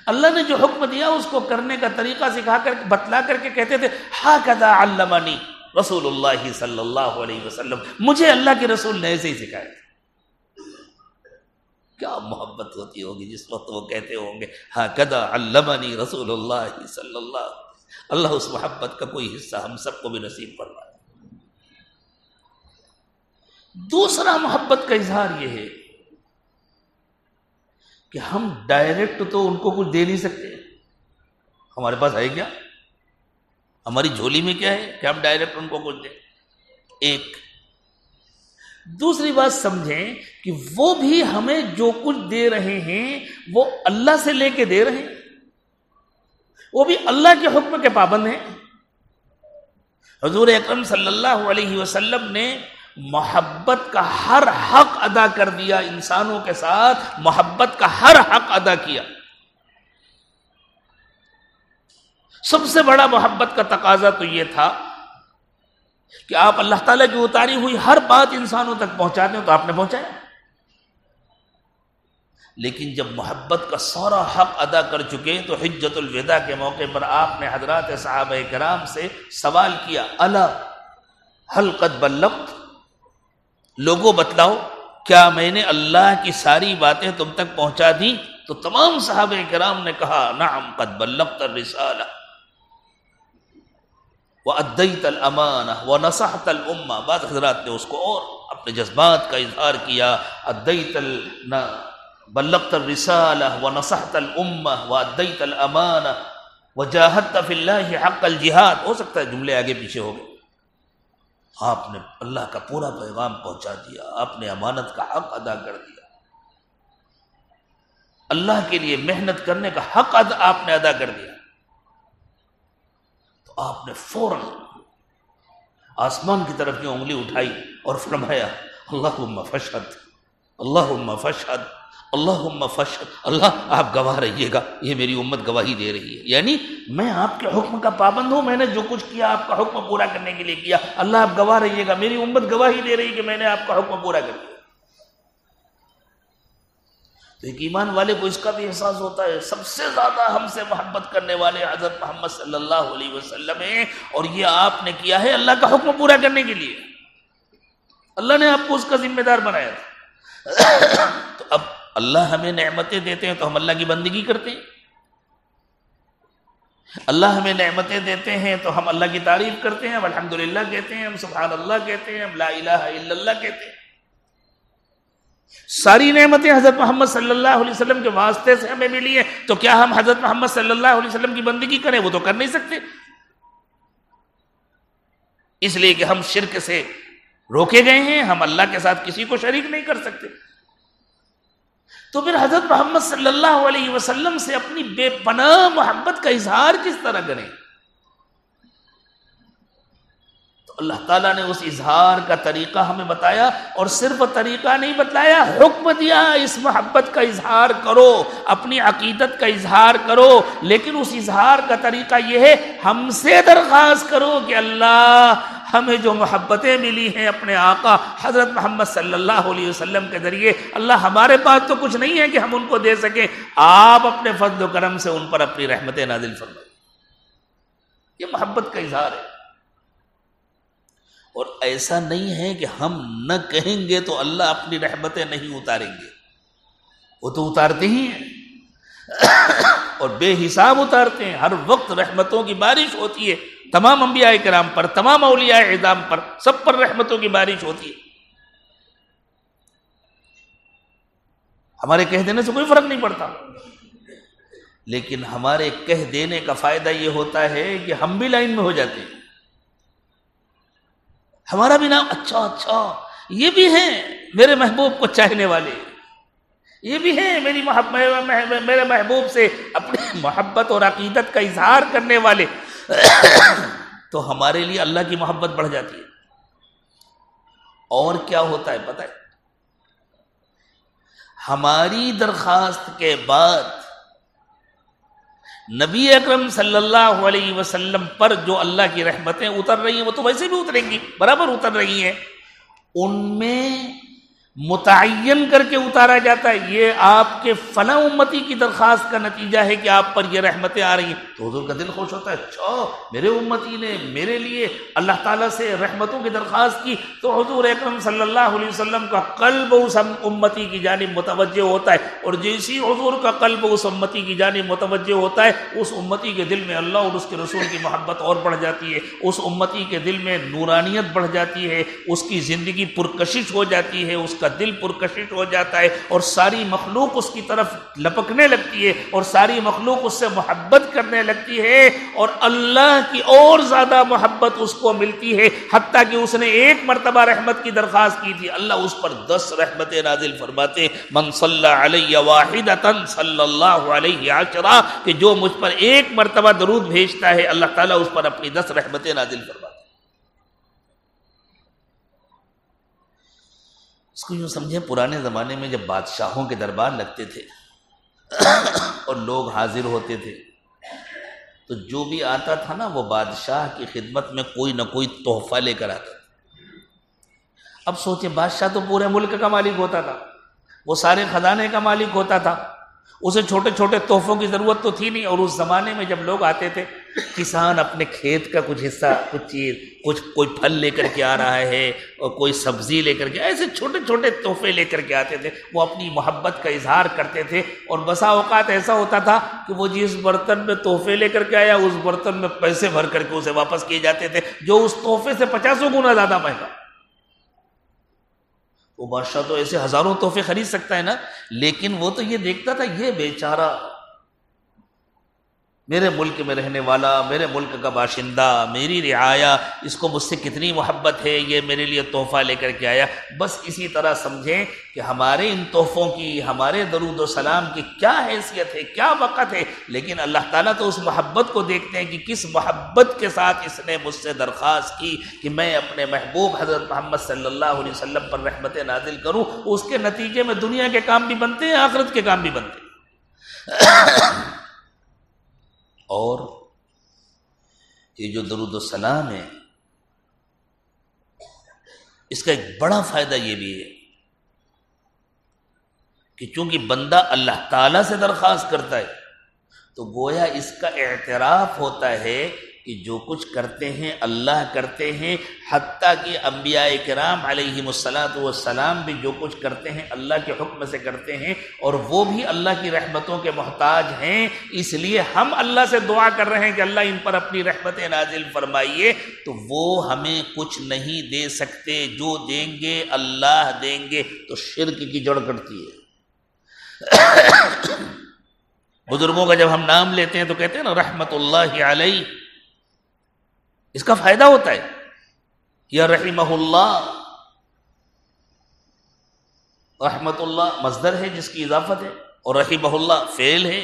اللہ نے جو حکم دیا اس کو کرنے کا طریقہ سکھا کر بتلا کر کے کہتے تھے ھکذا علمنی رسول اللہ صلی اللہ علیہ وسلم، مجھے اللہ کے رسول نے ایسے ہی سکھایا۔ کیا محبت ہوتی ہوگی جس وقت وہ کہتے ہوں گے ھکذا علمنی رسول اللہ صلی اللہ علیہ وسلم۔ اللہ اس محبت کا کوئی حصہ ہم سب کو بھی نصیب فرمائے۔ دوسرا محبت کا اظہار یہ ہے کہ ہم ڈائریکٹ تو ان کو کچھ دے نہیں سکتے، ہمارے پاس ہے کیا، ہماری جھولی میں کیا ہے کہ ہم ڈائریکٹ ان کو کچھ دیں، ایک۔ دوسری بات سمجھیں کہ وہ بھی ہمیں جو کچھ دے رہے ہیں وہ اللہ سے لے کے دے رہے ہیں، وہ بھی اللہ کے حکم کے پابند ہیں۔ حضور اکرم صلی اللہ علیہ وسلم نے محبت کا ہر حق ادا کر دیا، انسانوں کے ساتھ محبت کا ہر حق ادا کیا۔ سب سے بڑا محبت کا تقاضا تو یہ تھا کہ آپ اللہ تعالیٰ کی اتاری ہوئی ہر بات انسانوں تک پہنچا دیں، تو آپ نے پہنچایا۔ لیکن جب محبت کا سارا حق ادا کر چکے تو حجۃ الوداع کے موقع پر آپ نے حضرات صحابہ کرام سے سوال کیا الا هل قد بلغت، لوگوں بتلاؤ کیا میں نے اللہ کی ساری باتیں تم تک پہنچا دی؟ تو تمام صحابہ کرام نے کہا نعم قد بلغت الرسالہ وَأَدَّيْتَ الْأَمَانَةَ وَنَصَحْتَ الْأُمَّةَ۔ بعض حضرات نے اس کو اور اپنے جذبات کا اظہار کیا، بلغت الرسالہ ونصحت الامہ وادیت الامانہ وجاہدت فی اللہ حق الجہاد۔ ہو سکتا ہے جملے آگے پیچھے ہو گئے، آپ نے اللہ کا پورا پیغام پہنچا دیا، آپ نے امانت کا حق ادا کر دیا، اللہ کے لیے محنت کرنے کا حق آپ نے ادا کر دیا۔ تو آپ نے فوراً آسمان کی طرف کی انگلی اٹھائی اور فرمایا اللہم فاشہد، اللہم فاشہد، اللہم فاشہد، اللہ آپ گواہ رہیے گا، یہ میری امت گواہی دے رہی ہے، یعنی میں آپ کے حکم کا پابند ہوں، میں نے جو کچھ کیا آپ کا حکم پورا کرنے کے لیے کیا، اللہ آپ گواہ رہیے گا، میری امت گواہی دے رہی ہے کہ میں نے آپ کا حکم پورا کر دیا۔ تو ایک ایمان والے کو اس کا بھی احساس ہوتا ہے سب سے زیادہ ہم سے محبت کرنے والے حضرت محمد صلی اللہ علیہ وسلم ہیں، اور یہ آپ نے کیا ہے اللہ کا حکم پورا کرنے کے لیے، اللہ نے آپ کو اس کا ذمہ دار بنایا تھا۔ تو اب اللہ ہمیں نعمتیں دیتے ہیں تو ہم اللہ کی بندگی کرتے ہیں، اللہ ہمیں نعمتیں دیتے ہیں تو ہم اللہ کی تعریف کرتے ہیں، ہم الحمدللہ کہتے ہیں، ہم سبحان اللہ کہتے ہیں، ہم لا الہ الا اللہ کہتے ہیں۔ ساری نعمتیں حضرت محمد صلی اللہ علیہ وسلم کے واسطے سے ہمیں ملی ہیں، تو کیا ہم حضرت محمد صلی اللہ علیہ وسلم کی بندگی کریں؟ وہ تو کر نہیں سکتے، اس لیے کہ ہم شرک سے روکے گئے ہیں، ہم اللہ کے ساتھ کسی کو شریک نہیں کر سکتے۔ تو پھر حضرت محمد صلی اللہ علیہ وسلم سے اپنی بے پناہ محبت کا اظہار کس طرح کریں؟ تو اللہ تعالیٰ نے اس اظہار کا طریقہ ہمیں بتایا، اور صرف طریقہ نہیں بتلایا، حکم دیا اس محبت کا اظہار کرو، اپنی عقیدت کا اظہار کرو، لیکن اس اظہار کا طریقہ یہ ہے ہم سے درخواست کرو کہ اللہ ہمیں جو محبتیں ملی ہیں اپنے آقا حضرت محمد صلی اللہ علیہ وسلم کے ذریعے، اللہ ہمارے پاس تو کچھ نہیں ہے کہ ہم ان کو دے سکیں، آپ اپنے فضل و کرم سے ان پر اپنی رحمتیں نازل فرمائیں۔ یہ محبت کا اظہار ہے، اور ایسا نہیں ہے کہ ہم نہ کہیں گے تو اللہ اپنی رحمتیں نہیں اتاریں گے، وہ تو اتارتے ہی ہیں اور بے حساب اتارتے ہیں۔ ہر وقت رحمتوں کی بارش ہوتی ہے تمام انبیاء کرام پر، تمام اولیاء اعظام پر، سب پر رحمتوں کی بارش ہوتی ہے۔ ہمارے کہہ دینے سے کوئی فرق نہیں پڑتا، لیکن ہمارے کہہ دینے کا فائدہ یہ ہوتا ہے کہ ہم بھی لائن میں ہو جاتے ہیں، ہمارا بھی نام اچھا یہ بھی ہیں میرے محبوب کو چاہنے والے، یہ بھی ہیں میرے محبوب سے اپنی محبت اور عقیدت کا اظہار کرنے والے، تو ہمارے لیے اللہ کی محبت بڑھ جاتی ہے۔ اور کیا ہوتا ہے پتہ ہے؟ ہماری درخواست کے بعد نبی اکرم صلی اللہ علیہ وسلم پر جو اللہ کی رحمتیں اتر رہی ہیں وہ تو ویسے بھی اتریں گی، برابر اتر رہی ہیں، ان میں متعین کر کے اتارا جاتا ہے یہ آپ کے فلاں امتی کی درخواست کا نتیجہ ہے کہ آپ پر یہ رحمتیں آ رہی ہیں، تو حضور کا دل خوش ہوتا ہے، اچھا میرے امتی نے میرے لیے اللہ تعالیٰ سے رحمتوں کی درخواست کی، تو حضور اکرم صلی اللہ علیہ وسلم کا قلب اس امتی کی جانب متوجہ ہوتا ہے، اور جیسی حضور کا قلب اس امتی کی جانب متوجہ ہوتا ہے، اس امتی کے دل میں اللہ اور اس کے رسول کی محبت اور بڑھ جاتی ہے، اس امتی کے دل میں نورانیت بڑھ جاتی ہے، اس کی زندگی پرکشش ہو جاتی ہے، اس کا دل پرکشش ہو جاتا ہے، اور ساری مخلوق اس کی طرف لپکنے لگتی ہے، اور ساری مخلوق اس سے محبت کرنے لگتی ہے، اور اللہ کی اور زیادہ محبت اس کو ملتی ہے، حتیٰ کہ اس نے ایک مرتبہ رحمت کی درخواست کی تھی، اللہ اس پر 10 رحمتیں نازل فرماتے ہیں، من صلی علی واحدۃ صلی اللہ علیہ عشرہ، کہ جو مجھ پر ایک مرتبہ درود بھیجتا ہے اللہ تعالیٰ اس پر اپنی 10 رحمتیں نازل فرماتے ہیں۔ اس کو یوں سمجھیں، پرانے زمانے میں جب بادشاہوں کے دربار لگتے تھے اور لوگ حاضر ہوتے تھے، تو جو بھی آتا تھا نا وہ بادشاہ کی خدمت میں کوئی نہ کوئی تحفہ لے کر آتا تھا۔ اب سوچیں، بادشاہ تو پورے ملک کا مالک ہوتا تھا، وہ سارے خزانے کا مالک ہوتا تھا، اسے چھوٹے چھوٹے تحفوں کی ضرورت تو تھی نہیں، اور اس زمانے میں جب لوگ آتے تھے، کسان اپنے کھیت کا کچھ حصہ، کوئی پھل لے کر کے آ رہا ہے اور کوئی سبزی لے کر کے، ایسے چھوٹے چھوٹے تحفے لے کر کے آتے تھے، وہ اپنی محبت کا اظہار کرتے تھے، اور بسا اوقات ایسا ہوتا تھا کہ وہ جس برتن میں تحفے لے کر کے آیا اس برتن میں پیسے بھر کر کے اسے واپس کیے جاتے تھے، جو اس تحفے سے 50 گنا زیادہ مہنگا۔ وہ بادشاہ تو ایسے ہزاروں تحفے خرید سکتا ہے نا، لیکن وہ تو یہ دیکھتا تھا یہ بیچارہ میرے ملک میں رہنے والا، میرے ملک کا باشندہ، میری رعایا، اس کو مجھ سے کتنی محبت ہے، یہ میرے لیے تحفہ لے کر کے آیا۔ بس اسی طرح سمجھیں کہ ہمارے ان تحفوں کی، ہمارے درود و سلام کی کیا حیثیت ہے، کیا وقت ہے، لیکن اللہ تعالیٰ تو اس محبت کو دیکھتے ہیں کہ کس محبت کے ساتھ اس نے مجھ سے درخواست کی کہ میں اپنے محبوب حضرت محمد صلی اللہ علیہ وسلم پر رحمتیں نازل کروں، اس کے نتیجے میں دنیا کے کام بھی بنتے ہیں، آخرت کے کام بھی بنتے ہیں۔ اور یہ جو درود و سلام ہے، اس کا ایک بڑا فائدہ یہ بھی ہے کہ چونکہ بندہ اللہ تعالیٰ سے درخواست کرتا ہے، تو گویا اس کا اعتراف ہوتا ہے کہ جو کچھ کرتے ہیں اللہ کرتے ہیں، حتیٰ کہ انبیاء کرام علیہم الصلاۃ والسلام بھی جو کچھ کرتے ہیں اللہ کے حکم سے کرتے ہیں، اور وہ بھی اللہ کی رحمتوں کے محتاج ہیں۔ اس لیے ہم اللہ سے دعا کر رہے ہیں کہ اللہ ان پر اپنی رحمتیں نازل فرمائیے، تو وہ ہمیں کچھ نہیں دے سکتے، جو دیں گے اللہ دیں گے۔ تو شرک کی جڑ کٹتی ہے۔ بزرگوں کا جب ہم نام لیتے ہیں تو کہتے ہیں نا رحمت اللہ علیہ، اس کا فائدہ ہوتا ہے، یا رحمہ اللہ۔ رحمت اللہ مصدر ہے جس کی اضافت ہے، اور رحمہ اللہ فعل ہے،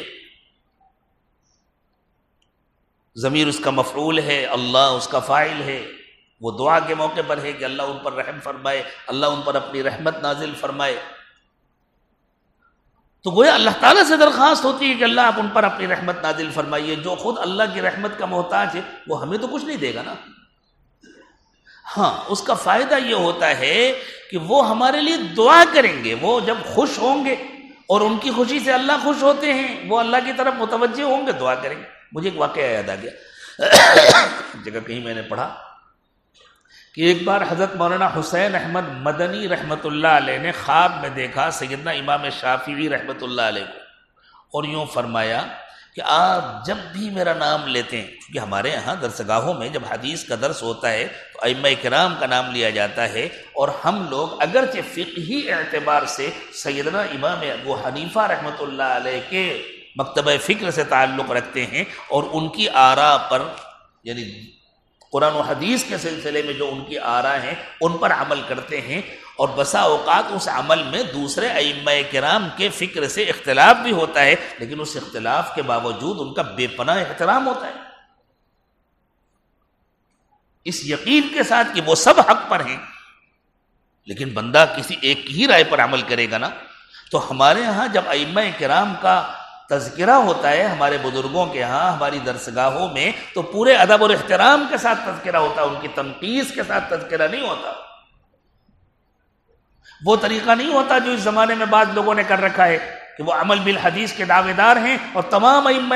ضمیر اس کا مفعول ہے، اللہ اس کا فاعل ہے۔ وہ دعا کے موقع پر ہے کہ اللہ ان پر رحم فرمائے، اللہ ان پر اپنی رحمت نازل فرمائے۔ تو گویا اللہ تعالیٰ سے درخواست ہوتی ہے کہ اللہ آپ ان پر اپنی رحمت نازل فرمائیے۔ جو خود اللہ کی رحمت کا محتاج ہے وہ ہمیں تو کچھ نہیں دے گا نا۔ ہاں، اس کا فائدہ یہ ہوتا ہے کہ وہ ہمارے لیے دعا کریں گے، وہ جب خوش ہوں گے اور ان کی خوشی سے اللہ خوش ہوتے ہیں، وہ اللہ کی طرف متوجہ ہوں گے، دعا کریں گے۔ مجھے ایک واقعہ یاد آ گیا، جگہ کہیں میں نے پڑھا کہ ایک بار حضرت مولانا حسین احمد مدنی رحمۃ اللہ علیہ نے خواب میں دیکھا سیدنا امام شافعی رحمۃ اللہ علیہ کو، اور یوں فرمایا کہ آپ جب بھی میرا نام لیتے ہیں، کیونکہ ہمارے یہاں درسگاہوں میں جب حدیث کا درس ہوتا ہے تو ائمہ کرام کا نام لیا جاتا ہے، اور ہم لوگ اگرچہ فقہی اعتبار سے سیدنا امام ابو حنیفہ رحمۃ اللہ علیہ کے مکتبہ فکر سے تعلق رکھتے ہیں، اور ان کی آراء پر، یعنی قرآن و حدیث کے سلسلے میں جو ان کی آراء ہیں ان پر عمل کرتے ہیں، اور بسا اوقات اس عمل میں دوسرے ائمہ کرام کے فکر سے اختلاف بھی ہوتا ہے، لیکن اس اختلاف کے باوجود ان کا بے پناہ احترام ہوتا ہے، اس یقین کے ساتھ کہ وہ سب حق پر ہیں۔ لیکن بندہ کسی ایک کی ہی رائے پر عمل کرے گا نا۔ تو ہمارے ہاں جب ائمہ کرام کا تذکرہ ہوتا ہے، ہمارے بزرگوں کے ہاں ہماری درسگاہوں میں، تو پورے ادب اور احترام کے ساتھ تذکرہ ہوتا ہے، ان کی تنقیص کے ساتھ تذکرہ نہیں ہوتا۔ وہ طریقہ نہیں ہوتا جو اس زمانے میں بعض لوگوں نے کر رکھا ہے کہ وہ عمل بالحدیث کے دعوے دار ہیں، اور تمام ائمہ،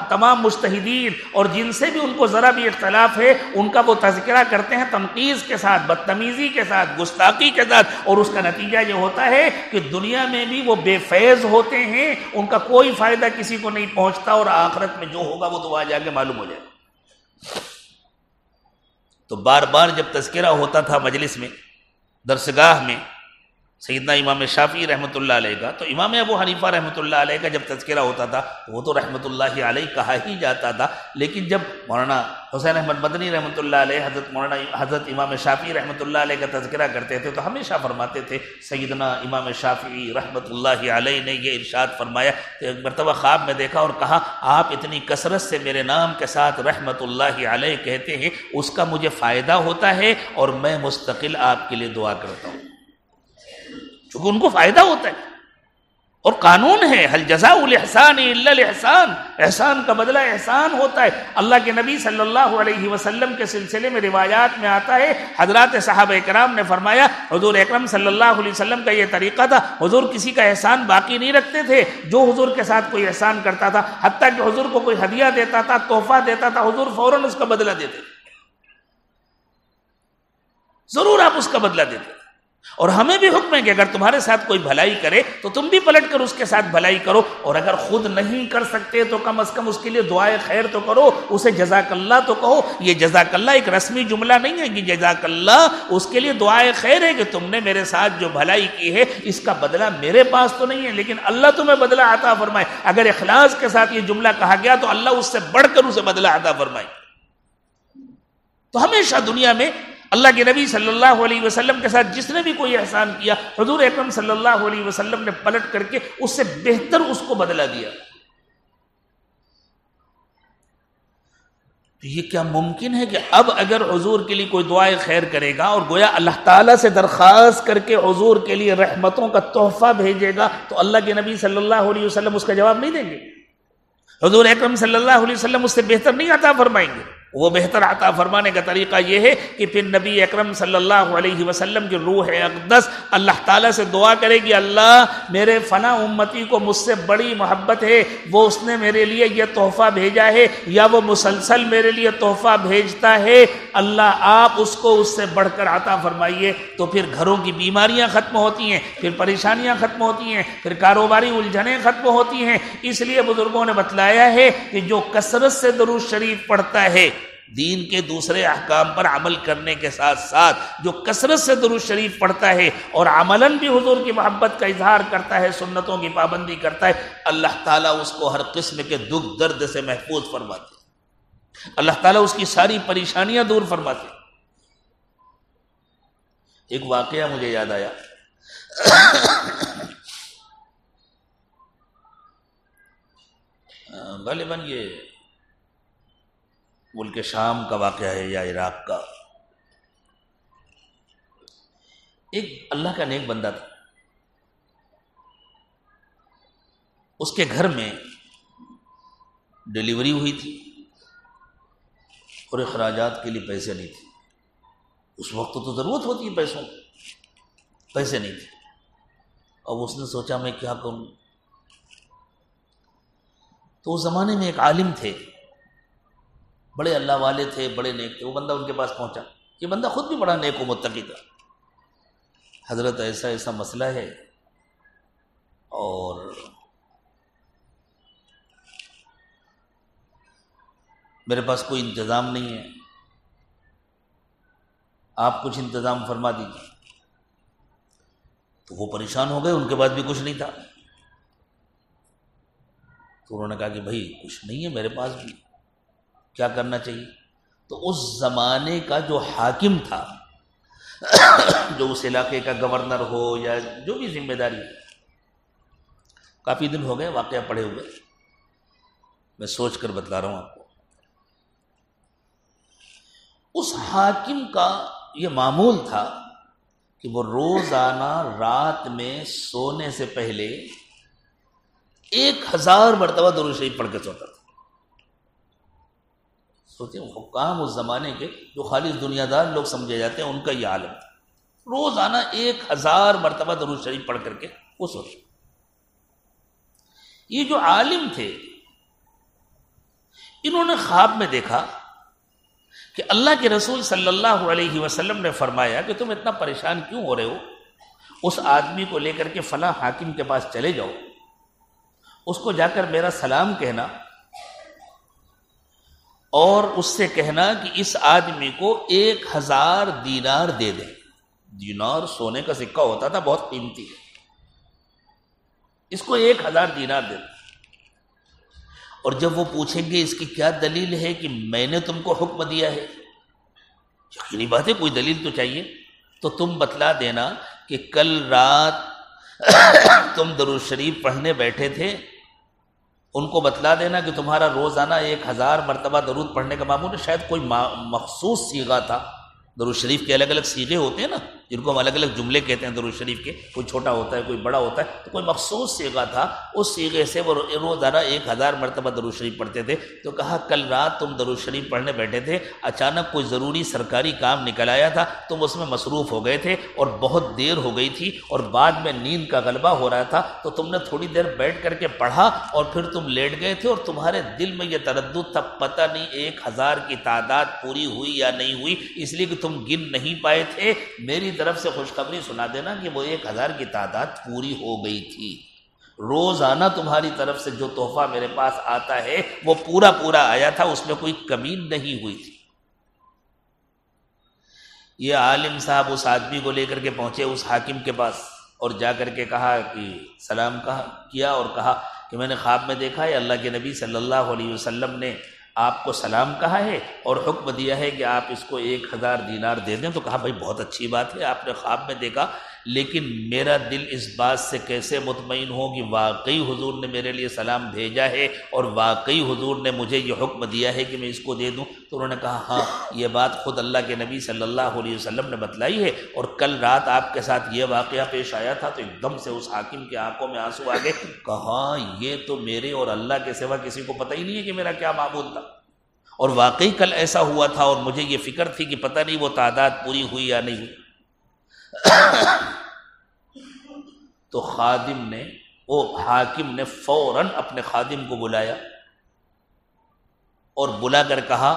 تمام مجتہدین اور جن سے بھی ان کو ذرا بھی اختلاف ہے ان کا وہ تذکرہ کرتے ہیں تنقیص کے ساتھ، بدتمیزی کے ساتھ، گستاخی کے ساتھ، اور اس کا نتیجہ یہ ہوتا ہے کہ دنیا میں بھی وہ بے فیض ہوتے ہیں، ان کا کوئی فائدہ کسی کو نہیں پہنچتا، اور آخرت میں جو ہوگا وہ تو وہاں جا کے معلوم ہو جائے گا۔ تو بار بار جب تذکرہ ہوتا تھا مجلس میں، درسگاہ میں سیدنا امام شافعی رحمۃ اللہ علیہ کا، تو امام ابو حنیفہ رحمۃ اللہ علیہ کا جب تذکرہ ہوتا تھا وہ تو رحمۃ اللہ علیہ کہا ہی جاتا تھا، لیکن جب مولانا حسین احمد مدنی رحمۃ اللہ علیہ حضرت امام شافعی رحمۃ اللہ علیہ کا تذکرہ کرتے تھے تو ہمیشہ فرماتے تھے سیدنا امام شافعی رحمۃ اللہ علیہ نے یہ ارشاد فرمایا کہ ایک مرتبہ خواب میں دیکھا اور کہا آپ اتنی کثرت سے میرے نام کے ساتھ رحمۃ اللہ علیہ کہتے ہیں، اس کا مجھے فائدہ ہوتا ہے اور میں مستقل آپ کے لیے دعا کرتا ہوں، چونکہ ان کو فائدہ ہوتا ہے۔ اور قانون ہے حل جزاء الاحسان الا الاحسان، احسان کا بدلہ احسان ہوتا ہے۔ اللہ کے نبی صلی اللہ علیہ وسلم کے سلسلے میں روایات میں آتا ہے، حضرات صحابہ کرام نے فرمایا حضور اکرم صلی اللہ علیہ وسلم کا یہ طریقہ تھا، حضور کسی کا احسان باقی نہیں رکھتے تھے، جو حضور کے ساتھ کوئی احسان کرتا تھا، حتیٰ کہ حضور کو کوئی ہدیہ دیتا تھا، تحفہ دیتا تھا، حضور فوراً اس کا بدلہ دیتے تھے، ضرور آپ اس کا بدلہ دیتے۔ اور ہمیں بھی حکم ہے کہ اگر تمہارے ساتھ کوئی بھلائی کرے تو تم بھی پلٹ کر اس کے ساتھ بھلائی کرو، اور اگر خود نہیں کر سکتے تو کم از کم اس کے لیے دعائے خیر تو کرو، اسے جزاک اللہ تو کہو۔ یہ جزاک اللہ ایک رسمی جملہ نہیں ہے کہ جزاک اللہ، اس کے لیے دعائے خیر ہے کہ تم نے میرے ساتھ جو بھلائی کی ہے اس کا بدلہ میرے پاس تو نہیں ہے، لیکن اللہ تمہیں بدلہ عطا فرمائے۔ اگر اخلاص کے ساتھ یہ جملہ کہا گیا تو اللہ اس سے بڑھ کر اسے بدلہ عطا فرمائے۔ تو ہمیشہ دنیا میں اللہ کے نبی صلی اللہ علیہ وسلم کے ساتھ جس نے بھی کوئی احسان کیا، حضور اکرم صلی اللہ علیہ وسلم نے پلٹ کر کے اس سے بہتر اس کو بدلہ دیا۔ تو یہ کیا ممکن ہے کہ اب اگر حضور کے لیے کوئی دعائے خیر کرے گا اور گویا اللہ تعالیٰ سے درخواست کر کے حضور کے لیے رحمتوں کا تحفہ بھیجے گا تو اللہ کے نبی صلی اللہ علیہ وسلم اس کا جواب نہیں دیں گے؟ حضور اکرم صلی اللہ علیہ وسلم اس سے بہتر نہیں عطا فرمائیں گے؟ وہ بہتر عطا فرمانے کا طریقہ یہ ہے کہ پھر نبی اکرم صلی اللہ علیہ وسلم کی روح اقدس اللہ تعالیٰ سے دعا کرے گی، اللہ میرے فنا امتی کو مجھ سے بڑی محبت ہے، وہ اس نے میرے لیے یہ تحفہ بھیجا ہے یا وہ مسلسل میرے لیے تحفہ بھیجتا ہے، اللہ آپ اس کو اس سے بڑھ کر عطا فرمائیے۔ تو پھر گھروں کی بیماریاں ختم ہوتی ہیں، پھر پریشانیاں ختم ہوتی ہیں، پھر کاروباری الجھنیں ختم ہوتی ہیں۔ اس لیے بزرگوں نے بتلایا ہے کہ جو کثرت سے درود شریف پڑھتا ہے، دین کے دوسرے احکام پر عمل کرنے کے ساتھ ساتھ جو کثرت سے درود شریف پڑھتا ہے اور عملاً بھی حضور کی محبت کا اظہار کرتا ہے، سنتوں کی پابندی کرتا ہے، اللہ تعالیٰ اس کو ہر قسم کے دکھ درد سے محفوظ فرماتے ہیں، اللہ تعالیٰ اس کی ساری پریشانیاں دور فرماتے ہیں۔ ایک واقعہ مجھے یاد آیا، غالباً یہ ملک شام کا واقعہ ہے یا عراق کا۔ ایک اللہ کا نیک بندہ تھا، اس کے گھر میں ڈیلیوری ہوئی تھی اور اخراجات کے لیے پیسے نہیں تھے۔ اس وقت تو ضرورت ہوتی ہے پیسوں کی، پیسے نہیں تھے۔ اب اس نے سوچا میں کیا کروں؟ تو اس زمانے میں ایک عالم تھے، بڑے اللہ والے تھے، بڑے نیک تھے، وہ بندہ ان کے پاس پہنچا۔ یہ بندہ خود بھی بڑا نیک و متقی تھا۔ حضرت ایسا ایسا مسئلہ ہے اور میرے پاس کوئی انتظام نہیں ہے، آپ کچھ انتظام فرما دیجیے۔ تو وہ پریشان ہو گئے، ان کے پاس بھی کچھ نہیں تھا۔ تو انہوں نے کہا کہ بھائی کچھ نہیں ہے میرے پاس بھی، کیا کرنا چاہیے؟ تو اس زمانے کا جو حاکم تھا، جو اس علاقے کا گورنر ہو یا جو بھی ذمہ داری، کافی دن ہو گئے واقعہ پڑھے ہوئے، میں سوچ کر بتلا رہا ہوں آپ کو۔ اس حاکم کا یہ معمول تھا کہ وہ روزانہ رات میں سونے سے پہلے 1000 مرتبہ درود شریف پڑھ کے سوتا تھا۔ سوچیں حکام اس زمانے کے جو خالص دنیا دار لوگ سمجھے جاتے ہیں، ان کا یہ عالم تھا، روزانہ 1000 مرتبہ درود شریف پڑھ کر کے وہ سوتے۔ یہ جو عالم تھے، انہوں نے خواب میں دیکھا کہ اللہ کے رسول صلی اللہ علیہ وسلم نے فرمایا کہ تم اتنا پریشان کیوں ہو رہے ہو؟ اس آدمی کو لے کر کے فلاں حاکم کے پاس چلے جاؤ، اس کو جا کر میرا سلام کہنا اور اس سے کہنا کہ اس آدمی کو 1000 دینار دے دیں۔ دینار سونے کا سکہ ہوتا تھا، بہت قیمتی ہے، اس کو 1000 دینار دے دیں۔ اور جب وہ پوچھیں گے اس کی کیا دلیل ہے کہ میں نے تم کو حکم دیا ہے، یقینی بات ہے کوئی دلیل تو چاہیے، تو تم بتلا دینا کہ کل رات تم درود شریف پڑھنے بیٹھے تھے، ان کو بتلا دینا کہ تمہارا روزانہ 1000 مرتبہ درود پڑھنے کا معمول ہے۔ شاید کوئی مخصوص صیغہ تھا، درود شریف کے الگ الگ صیغے ہوتے ہیں نا، جن کو ہم الگ الگ جملے کہتے ہیں درود شریف کے، کوئی چھوٹا ہوتا ہے کوئی بڑا ہوتا ہے، تو کوئی مخصوص صیغہ تھا، اس صیغے سے وہ روزانہ 1000 مرتبہ درود شریف پڑھتے تھے۔ تو کہا کل رات تم درود شریف پڑھنے بیٹھے تھے، اچانک کوئی ضروری سرکاری کام نکل آیا تھا، تم اس میں مصروف ہو گئے تھے اور بہت دیر ہو گئی تھی اور بعد میں نیند کا غلبہ ہو رہا تھا، تو تم نے تھوڑی دیر بیٹھ کر کے پڑھا اور پھر تم لیٹ گئے تھے اور تمہارے دل میں یہ تردد تھا، پتہ نہیں 1000 کی تعداد پوری ہوئی یا نہیں ہوئی، اس لیے کہ تم گن نہیں پائے تھے۔ میری طرف سے خوشخبری سنا دینا کہ وہ 1000 کی تعداد پوری ہو گئی تھی۔ روزانہ تمہاری طرف سے جو تحفہ میرے پاس آتا ہے وہ پورا پورا آیا تھا، اس میں کوئی کمی نہیں ہوئی تھی۔ یہ عالم صاحب اس آدمی کو لے کر کے پہنچے اس حاکم کے پاس اور جا کر کے کہا کہ سلام کیا اور کہا کہ میں نے خواب میں دیکھا ہے اللہ کے نبی صلی اللہ علیہ وسلم نے آپ کو سلام کہا ہے اور حکم دیا ہے کہ آپ اس کو 1000 دینار دے دیں۔ تو کہا بھائی بہت اچھی بات ہے، آپ نے خواب میں دیکھا، لیکن میرا دل اس بات سے کیسے مطمئن ہو کہ واقعی حضور نے میرے لیے سلام بھیجا ہے اور واقعی حضور نے مجھے یہ حکم دیا ہے کہ میں اس کو دے دوں؟ تو انہوں نے کہا ہاں یہ بات خود اللہ کے نبی صلی اللہ علیہ وسلم نے بتلائی ہے، اور کل رات آپ کے ساتھ یہ واقعہ پیش آیا تھا۔ تو ایک دم سے اس حاکم کی آنکھوں میں آنسو آ گئے، کہا یہ تو میرے اور اللہ کے سوا کسی کو پتہ ہی نہیں ہے کہ میرا کیا معمول تھا، اور واقعی کل ایسا ہوا تھا اور مجھے یہ فکر تھی کہ پتہ نہیں وہ تعداد پوری ہوئی یا نہیں ہوئی. تو حاکم نے فوراً اپنے خادم کو بلایا اور بلا کر کہا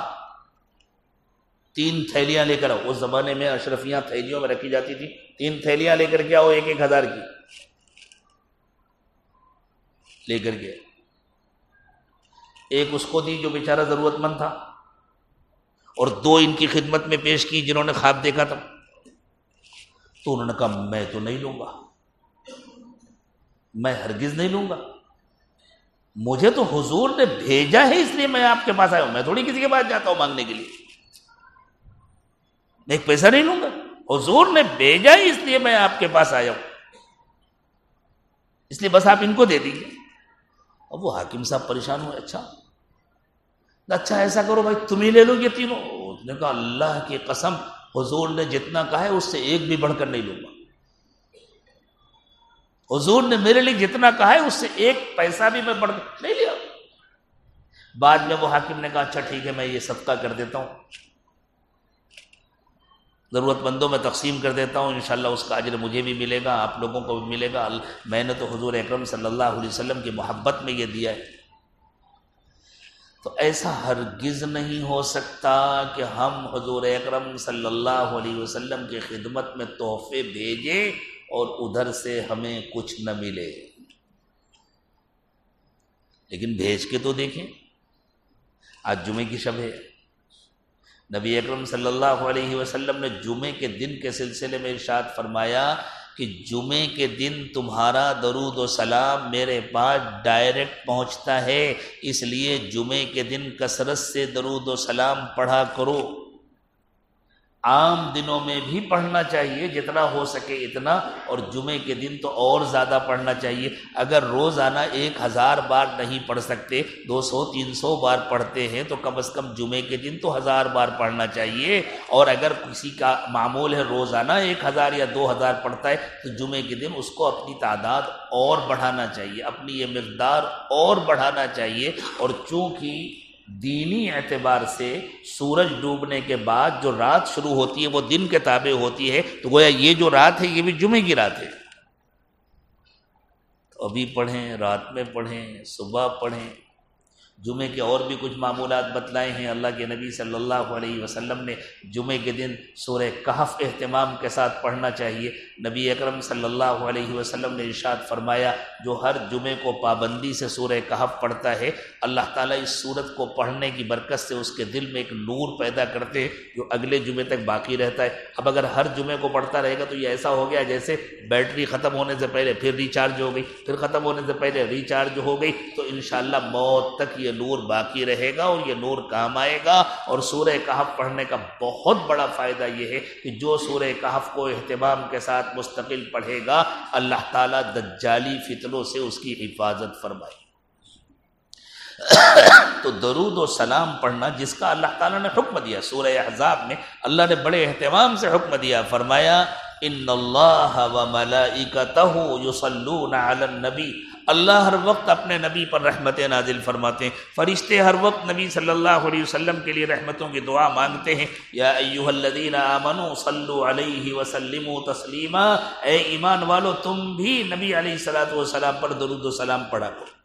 3 تھیلیاں لے کر آؤ. اس زمانے میں اشرفیاں تھیلیوں میں رکھی جاتی تھی. 3 تھیلیاں لے کر کے آؤ 1,000 کی لے کر کے. ایک اس کو دی جو بیچارہ ضرورت مند تھا, اور 2 ان کی خدمت میں پیش کی جنہوں نے خواب دیکھا تھا. تو انہوں نے کہا میں تو نہیں لوں گا, میں ہرگز نہیں لوں گا, مجھے تو حضور نے بھیجا ہے اس لیے میں آپ کے پاس آیا ہوں, میں تھوڑی کسی کے پاس جاتا ہوں مانگنے کے لیے, میں ایک پیسہ نہیں لوں گا, حضور نے بھیجا ہے اس لیے میں آپ کے پاس آیا ہوں, اس لیے بس آپ ان کو دے دیجیے. اب وہ حاکم صاحب پریشان ہوئے, اچھا ایسا کرو بھائی تم ہی لے لو یہ تینوں. اس نے کہا اللہ کی قسم حضور نے جتنا کہا ہے اس سے ایک بھی بڑھ کر نہیں لوں گا, حضور نے میرے لیے جتنا کہا ہے اس سے ایک پیسہ بھی میں بڑھ کر نہیں لیا. بعد میں وہ حاکم نے کہا اچھا ٹھیک ہے میں یہ صدقہ کر دیتا ہوں, ضرورت مندوں میں تقسیم کر دیتا ہوں, انشاءاللہ اس کا اجر مجھے بھی ملے گا, آپ لوگوں کو بھی ملے گا, میں نے تو حضور اکرم صلی اللہ علیہ وسلم کی محبت میں یہ دیا ہے. تو ایسا ہرگز نہیں ہو سکتا کہ ہم حضور اکرم صلی اللہ علیہ وسلم کی خدمت میں تحفے بھیجیں اور ادھر سے ہمیں کچھ نہ ملے. لیکن بھیج کے تو دیکھیں. آج جمعے کی شب ہے, نبی اکرم صلی اللہ علیہ وسلم نے جمعے کے دن کے سلسلے میں ارشاد فرمایا کہ جمعے کے دن تمہارا درود و سلام میرے پاس ڈائریکٹ پہنچتا ہے, اس لیے جمعے کے دن کثرت سے درود و سلام پڑھا کرو. عام دنوں میں بھی پڑھنا چاہیے جتنا ہو سکے اتنا, اور جمعے کے دن تو اور زیادہ پڑھنا چاہیے. اگر روزانہ 1000 بار نہیں پڑھ سکتے, 200-300 بار پڑھتے ہیں تو کم از کم جمعے کے دن تو 1000 بار پڑھنا چاہیے. اور اگر کسی کا معمول ہے روزانہ 1000 یا 2000 پڑھتا ہے تو جمعے کے دن اس کو اپنی تعداد اور بڑھانا چاہیے, اپنی یہ مقدار اور بڑھانا چاہیے. اور چونکہ دینی اعتبار سے سورج ڈوبنے کے بعد جو رات شروع ہوتی ہے وہ دن کے تابع ہوتی ہے, تو گویا یہ جو رات ہے یہ بھی جمعے کی رات ہے. تو ابھی پڑھیں, رات میں پڑھیں, صبح پڑھیں. جمعے کے اور بھی کچھ معمولات بتلائے ہیں اللہ کے نبی صلی اللہ علیہ وسلم نے. جمعے کے دن سورہ کہف اہتمام کے ساتھ پڑھنا چاہیے. نبی اکرم صلی اللہ علیہ وسلم نے ارشاد فرمایا جو ہر جمعے کو پابندی سے سورہ کہف پڑھتا ہے اللہ تعالیٰ اس سورت کو پڑھنے کی برکت سے اس کے دل میں ایک نور پیدا کرتے ہیں جو اگلے جمعے تک باقی رہتا ہے. اب اگر ہر جمعے کو پڑھتا رہے گا تو یہ ایسا ہو گیا جیسے بیٹری ختم ہونے سے پہلے پھر ریچارج ہو گئی, پھر ختم ہونے سے پہلے ریچارج ہو گئی, تو انشاءاللہ موت تک یہ نور باقی رہے گا اور یہ نور کام آئے گا. اور سورہ کہف پڑھنے کا بہت بڑا فائدہ یہ ہے کہ جو سورہ کہف کو اہتمام کے ساتھ مستقل پڑھے گا اللہ تعالیٰ دجالی فتنوں سے اس کی حفاظت فرمائے. تو درود و سلام پڑھنا جس کا اللہ تعالیٰ نے حکم دیا, سورہ احزاب میں اللہ نے بڑے اہتمام سے حکم دیا, فرمایا ان اللہ و ملائکتہ یصلون علی النبی, اللہ ہر وقت اپنے نبی پر رحمتیں نازل فرماتے ہیں, فرشتے ہر وقت نبی صلی اللہ علیہ وسلم کے لیے رحمتوں کی دعا مانگتے ہیں. یا ایھا الذین آمنوا صلوا علیہ وسلموا تسلیما, اے ایمان والو تم بھی نبی علیہ الصلوۃ والسلام پر درود و سلام پڑھا کرو.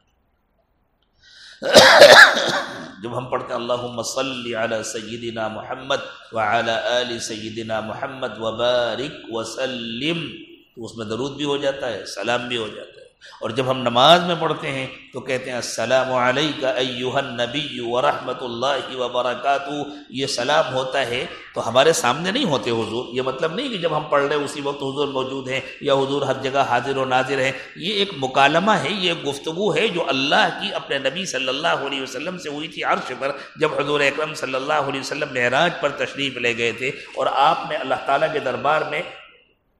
جب ہم پڑھتے ہیں اللہم صلی علی سیدنا محمد وعلی آل سیدنا محمد وبارک وسلم, تو اس میں درود بھی ہو جاتا ہے, سلام بھی ہو جاتا ہے. اور جب ہم نماز میں پڑھتے ہیں تو کہتے ہیں السلام علیک ایھا النبی ورحمۃ اللہ وبرکاتہ, یہ سلام ہوتا ہے تو ہمارے سامنے نہیں ہوتے حضور, یہ مطلب نہیں کہ جب ہم پڑھ رہے ہیں اسی وقت حضور موجود ہیں یا حضور ہر جگہ حاضر و ناظر ہیں. یہ ایک مکالمہ ہے, یہ ایک گفتگو ہے جو اللہ کی اپنے نبی صلی اللہ علیہ وسلم سے ہوئی تھی عرش پر, جب حضور اکرم صلی اللہ علیہ وسلم معراج پر تشریف لے گئے تھے اور آپ نے اللہ تعالیٰ کے دربار میں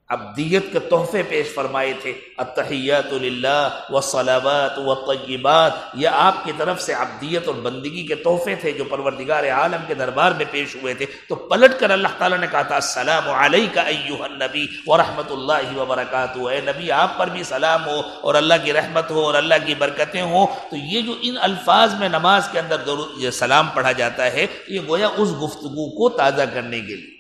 عبدیت کے تحفے پیش فرمائے تھے، التحیات للہ والصلوات والطیبات، یہ آپ کی طرف سے عبدیت اور بندگی کے تحفے تھے جو پروردگار عالم کے دربار میں پیش ہوئے تھے۔ تو پلٹ کر اللہ تعالیٰ نے کہا تھا السلام علیک ایھا النبی ورحمۃ اللہ وبرکاتہ، اے نبی آپ پر بھی سلام ہو اور اللہ کی رحمت ہو اور اللہ کی برکتیں ہوں۔ تو یہ جو ان الفاظ میں نماز کے اندر یہ سلام پڑھا جاتا ہے، یہ گویا اس گفتگو کو تازہ کرنے کے لیے،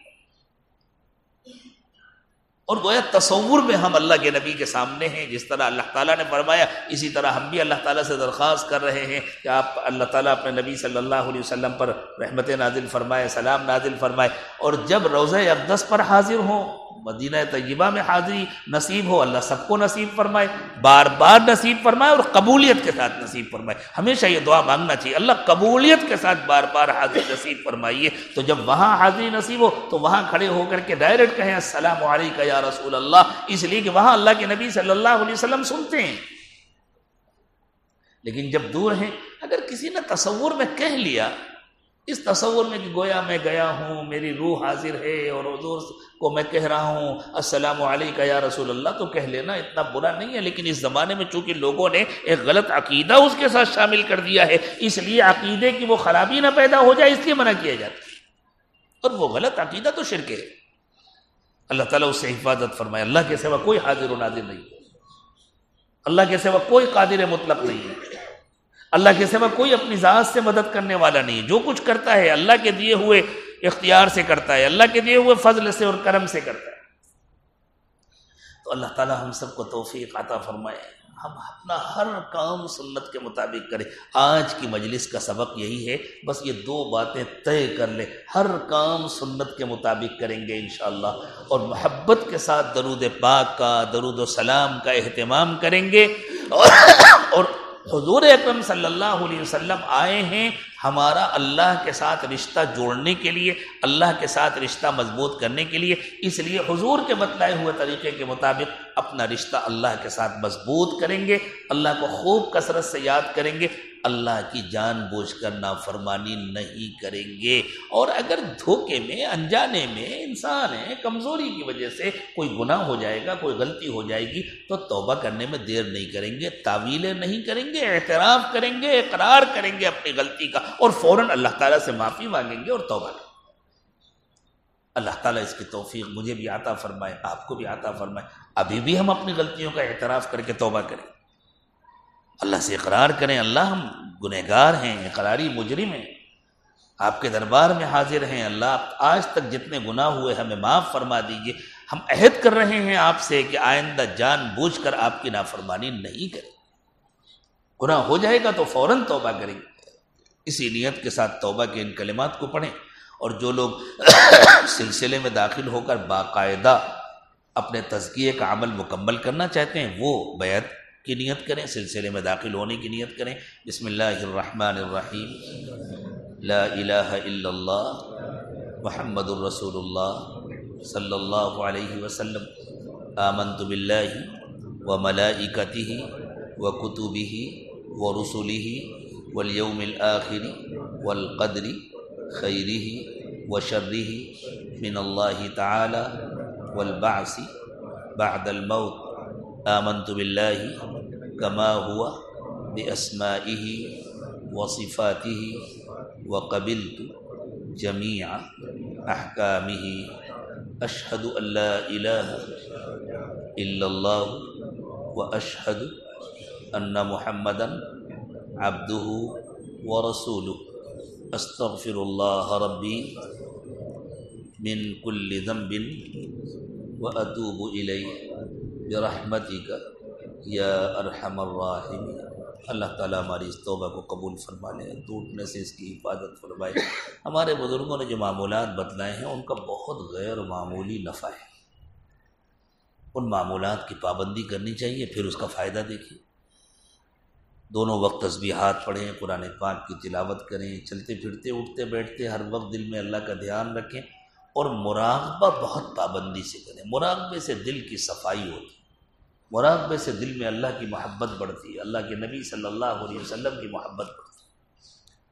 اور گویا تصور میں ہم اللہ کے نبی کے سامنے ہیں، جس طرح اللہ تعالیٰ نے فرمایا اسی طرح ہم بھی اللہ تعالیٰ سے درخواست کر رہے ہیں کہ آپ اللہ تعالیٰ اپنے نبی صلی اللہ علیہ وسلم پر رحمت نازل فرمائے، سلام نازل فرمائے، اور جب روضہ اقدس پر حاضر ہوں، مدینہ طیبہ میں حاضری نصیب ہو، اللہ سب کو نصیب فرمائے، بار بار نصیب فرمائے اور قبولیت کے ساتھ نصیب فرمائے۔ ہمیشہ یہ دعا مانگنا چاہیے، اللہ قبولیت کے ساتھ بار بار حاضری نصیب فرمائیے۔ تو جب وہاں حاضری نصیب ہو تو وہاں کھڑے ہو کر کے ڈائریکٹ کہیں السلام علیکہ یا رسول اللہ، اس لیے کہ وہاں اللہ کے نبی صلی اللہ علیہ وسلم سنتے ہیں۔ لیکن جب دور ہیں، اگر کسی نے تصور میں کہہ لیا، اس تصور میں کہ گویا میں گیا ہوں، میری روح حاضر ہے اور حضور کو میں کہہ رہا ہوں السلام علیکہ یا رسول اللہ، تو کہہ لینا اتنا برا نہیں ہے۔ لیکن اس زمانے میں چونکہ لوگوں نے ایک غلط عقیدہ اس کے ساتھ شامل کر دیا ہے، اس لیے عقیدے کی وہ خرابی نہ پیدا ہو جائے، اس لیے منع کیا جاتا ہے، اور وہ غلط عقیدہ تو شرک ہے۔ اللہ تعالیٰ اس سے حفاظت فرمائے۔ اللہ کے سوا کوئی حاضر و ناظر نہیں، اللہ کے سوا کوئی قادر مطلق نہیں ہے، اللہ کے سوا کوئی اپنی ذات سے مدد کرنے والا نہیں ہے۔ جو کچھ کرتا ہے اللہ کے دیے ہوئے اختیار سے کرتا ہے، اللہ کے دیے ہوئے فضل سے اور کرم سے کرتا ہے۔ تو اللہ تعالیٰ ہم سب کو توفیق عطا فرمائے، ہم اپنا ہر کام سنت کے مطابق کریں۔ آج کی مجلس کا سبق یہی ہے، بس یہ دو باتیں طے کر لیں، ہر کام سنت کے مطابق کریں گے انشاءاللہ، اور محبت کے ساتھ درود پاک کا، درود و سلام کا اہتمام کریں گے، اور حضور اکرم صلی اللہ علیہ وسلم آئے ہیں ہمارا اللہ کے ساتھ رشتہ جوڑنے کے لیے، اللہ کے ساتھ رشتہ مضبوط کرنے کے لیے، اس لیے حضور کے بتلائے ہوئے طریقے کے مطابق اپنا رشتہ اللہ کے ساتھ مضبوط کریں گے، اللہ کو خوب کثرت سے یاد کریں گے، اللہ کی جان بوجھ کر نافرمانی نہیں کریں گے۔ اور اگر دھوکے میں، انجانے میں، انسان ہے، کمزوری کی وجہ سے کوئی گناہ ہو جائے گا، کوئی غلطی ہو جائے گی، تو توبہ کرنے میں دیر نہیں کریں گے، تعویلیں نہیں کریں گے، اعتراف کریں گے، اقرار کریں گے اپنی غلطی کا، اور فوراً اللہ تعالیٰ سے معافی مانگیں گے اور توبہ کریں گے۔ اللہ تعالیٰ اس کی توفیق مجھے بھی عطا فرمائے، آپ کو بھی عطا فرمائے۔ ابھی بھی ہم اپنی غلطیوں کا اعتراف کر کے توبہ کریں، اللہ سے اقرار کریں، اللہ ہم گنہگار ہیں، اقراری مجرم ہیں، آپ کے دربار میں حاضر ہیں، اللہ آج تک جتنے گناہ ہوئے ہمیں معاف فرما دیجیے، ہم عہد کر رہے ہیں آپ سے کہ آئندہ جان بوجھ کر آپ کی نافرمانی نہیں کریں، گناہ ہو جائے گا تو فوراً توبہ کریں گے۔ اسی نیت کے ساتھ توبہ کے ان کلمات کو پڑھیں، اور جو لوگ سلسلے میں داخل ہو کر باقاعدہ اپنے تزکیے کا عمل مکمل کرنا چاہتے ہیں، وہ بیعت کی نیت کریں، سلسلے میں داخل ہونے کی نیت کریں۔ بسم اللہ الرحمن الرحیم، لا الہ الا اللہ محمد الرسول اللہ صلی اللہ علیہ وسلم، آمنت باللہ وملائکتہ وکتبہ ورسلہ والیوم الآخر والقدر خیرہ وشرہ من اللہ تعالی والبعث بعد الموت، آمنت باللہ کما ہوا باسمائہ وصفاتہ وقبلت جمیع احکامہ، اشہد ان لا الہ الا اللہ واشہد ان محمدا عبدہ ورسولہ، استغفر اللہ ربی من کل ذنب واتوب الیہ برحمتک یا ارحم الراحمین۔ اللہ تعالیٰ ہماری اس توبہ کو قبول فرما لے، ٹوٹنے سے اس کی حفاظت فرمائے۔ ہمارے بزرگوں نے جو معمولات بتلائے ہیں ان کا بہت غیر معمولی نفع ہے، ان معمولات کی پابندی کرنی چاہیے، پھر اس کا فائدہ دیکھیے۔ دونوں وقت تسبیحات پڑھیں، قرآن پاک کی تلاوت کریں، چلتے پھرتے اٹھتے بیٹھتے ہر وقت دل میں اللہ کا دھیان رکھیں، اور مراقبہ بہت پابندی سے کریں۔ مراقبے سے دل کی صفائی ہوتی ہے، مراقبے سے دل میں اللہ کی محبت بڑھتی ہے، اللہ کے نبی صلی اللہ علیہ وسلم کی محبت بڑھتی ہے،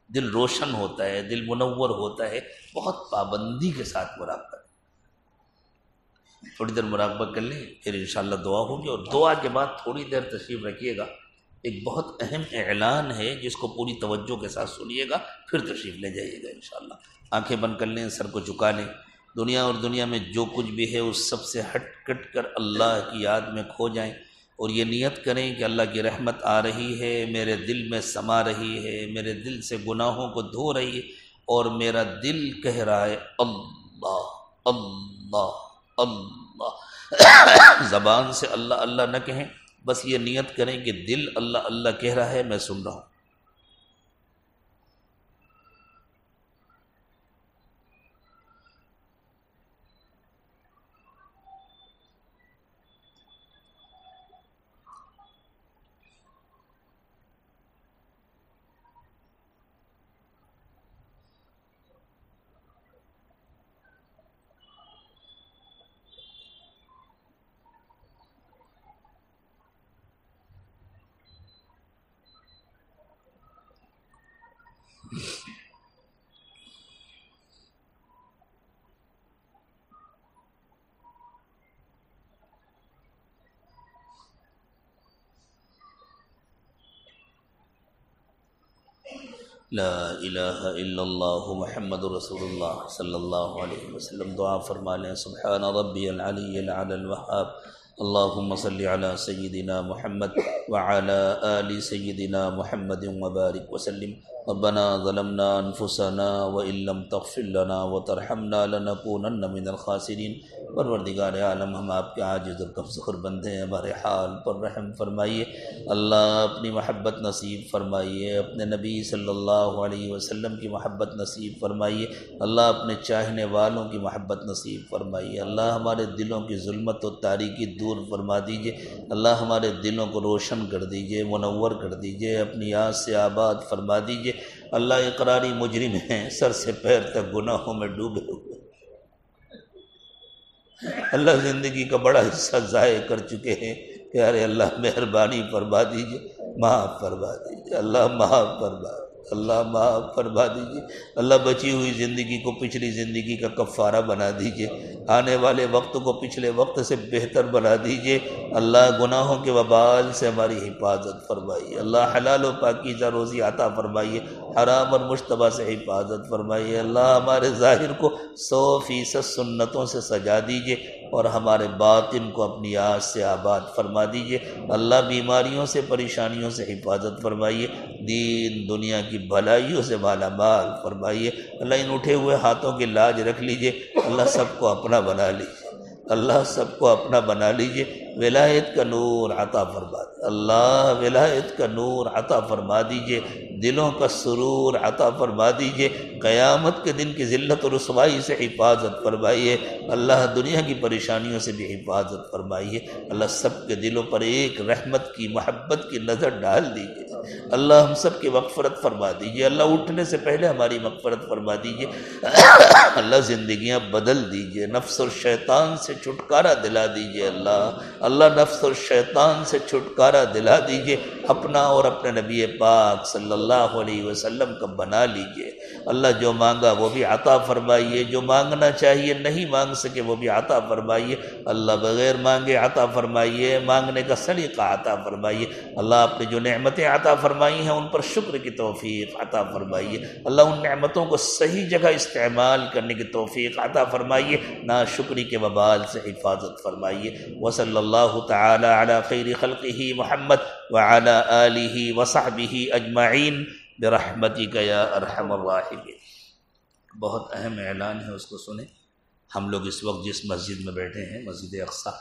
دل روشن ہوتا ہے، دل منور ہوتا ہے، بہت پابندی کے ساتھ مراقبہ۔ تھوڑی دیر مراقبہ کر لیں، پھر انشاءاللہ دعا ہوگی، اور دعا کے بعد تھوڑی دیر تشریف رکھیے گا، ایک بہت اہم اعلان ہے جس کو پوری توجہ کے ساتھ سنیے گا، پھر تشریف لے جائیے گا انشاءاللہ۔ آنکھیں بند کر لیں، سر کو جھکا لیں، دنیا اور دنیا میں جو کچھ بھی ہے اس سب سے ہٹ کٹ کر اللہ کی یاد میں کھو جائیں، اور یہ نیت کریں کہ اللہ کی رحمت آ رہی ہے، میرے دل میں سما رہی ہے، میرے دل سے گناہوں کو دھو رہی ہے، اور میرا دل کہہ رہا ہے اللہ اللہ اللہ۔ زبان سے اللہ اللہ نہ کہیں، بس یہ نیت کریں کہ دل اللہ اللہ کہہ رہا ہے، میں سن رہا ہوں۔ لا الہ الا اللہ محمد رسول اللہ صلی اللہ علیہ وسلم۔ دعا فرما لیں، سبحان ربی العلی العلی الوہاب، اللہم صلی علی سیدنا محمد وعلی آل سیدنا محمد وبارک وسلم۔ ربنا ظلمنا انفسنا وان لم تغفر لنا وترحمنا لنکونن من الخاسرین۔ پروردگار عالم، ہم آپ کے عاجز اور کمزور بندے ہیں، ہمارے حال پر رحم فرمائیے اللہ، اپنی محبت نصیب فرمائیے، اپنے نبی صلی اللہ علیہ وسلم کی محبت نصیب فرمائیے اللہ، اپنے چاہنے والوں کی محبت نصیب فرمائیے اللہ، ہمارے دلوں کی ظلمت و تاریکی دور فرما دیجئے اللہ، ہمارے دلوں کو روشن کر دیجئے، منور کر دیجئے، اپنی یاد سے آباد فرما دیجئے اللہ۔ اقراری مجرم ہیں، سر سے پیر تک گناہوں میں ڈوبے ہوئے اللہ، زندگی کا بڑا حصہ ضائع کر چکے ہیں، پیارے اللہ مہربانی فرما دیجئے، معاف فرما دیجئے اللہ، معاف فرما اللہ، معاف فرما دیجئے اللہ، بچی ہوئی زندگی کو پچھلی زندگی کا کفارہ بنا دیجئے، آنے والے وقت کو پچھلے وقت سے بہتر بنا دیجئے اللہ، گناہوں کے وبال سے ہماری حفاظت فرمائیے اللہ، حلال و پاکیزہ روزی عطا فرمائیے، حرام اور مشتبہ سے حفاظت فرمائیے اللہ، ہمارے ظاہر کو 100% سنتوں سے سجا دیجئے اور ہمارے باطن کو اپنی یاد سے آباد فرما دیجئے اللہ، بیماریوں سے پریشانیوں سے حفاظت فرمائیے، دین دنیا کی بھلائیوں سے مالا مال فرمائیے اللہ، ان اٹھے ہوئے ہاتھوں کی لاج رکھ لیجئے اللہ، سب کو اپنا بنا لیجئے اللہ، سب کو اپنا بنا لیجئے، ولایت کا نور عطا فرما دیجئے اللہ، ولایت کا نور عطا فرما دیجئے، دلوں کا سرور عطا فرما دیجئے، قیامت کے دن کی ذلت و رسوائی سے حفاظت فرمائیے اللہ، دنیا کی پریشانیوں سے بھی حفاظت فرمائیے اللہ، سب کے دلوں پر ایک رحمت کی محبت کی نظر ڈال دیجئے اللہ، ہم سب کی مغفرت فرما دیجئے اللہ، اٹھنے سے پہلے ہماری مغفرت فرما دیجئے اللہ، زندگیاں بدل دیجئے، نفس اور شیطان سے چھٹکارا دلا دیجئے اللہ، نفس اور شیطان سے چھٹکارا دلا دیجئے، اپنا اور اپنے نبی پاک صلی اللہ علیہ وسلم کا بنا لیجئے اللہ، جو مانگا وہ بھی عطا فرمائیے، جو مانگنا چاہیے نہیں مانگ سکے وہ بھی عطا فرمائیے اللہ، بغیر مانگے عطا فرمائیے، مانگنے کا سلیقہ عطا فرمائیے اللہ، آپ نے جو نعمتیں عطا فرمائی ہیں ان پر شکر کی توفیق عطا فرمائیے اللہ، ان نعمتوں کو صحیح جگہ استعمال کرنے کی توفیق عطا فرمائیے، ناشکری کے وبال سے حفاظت فرمائیے، وصلی اللہ تعالی علی خیر خلقہ محمد وعلی آلہ وصحبہ اجمعین برحمتک یا ارحم الراحمین۔ بہت اہم اعلان ہے، اس کو سنیں۔ ہم لوگ اس وقت جس مسجد میں بیٹھے ہیں، مسجد اقصیٰ،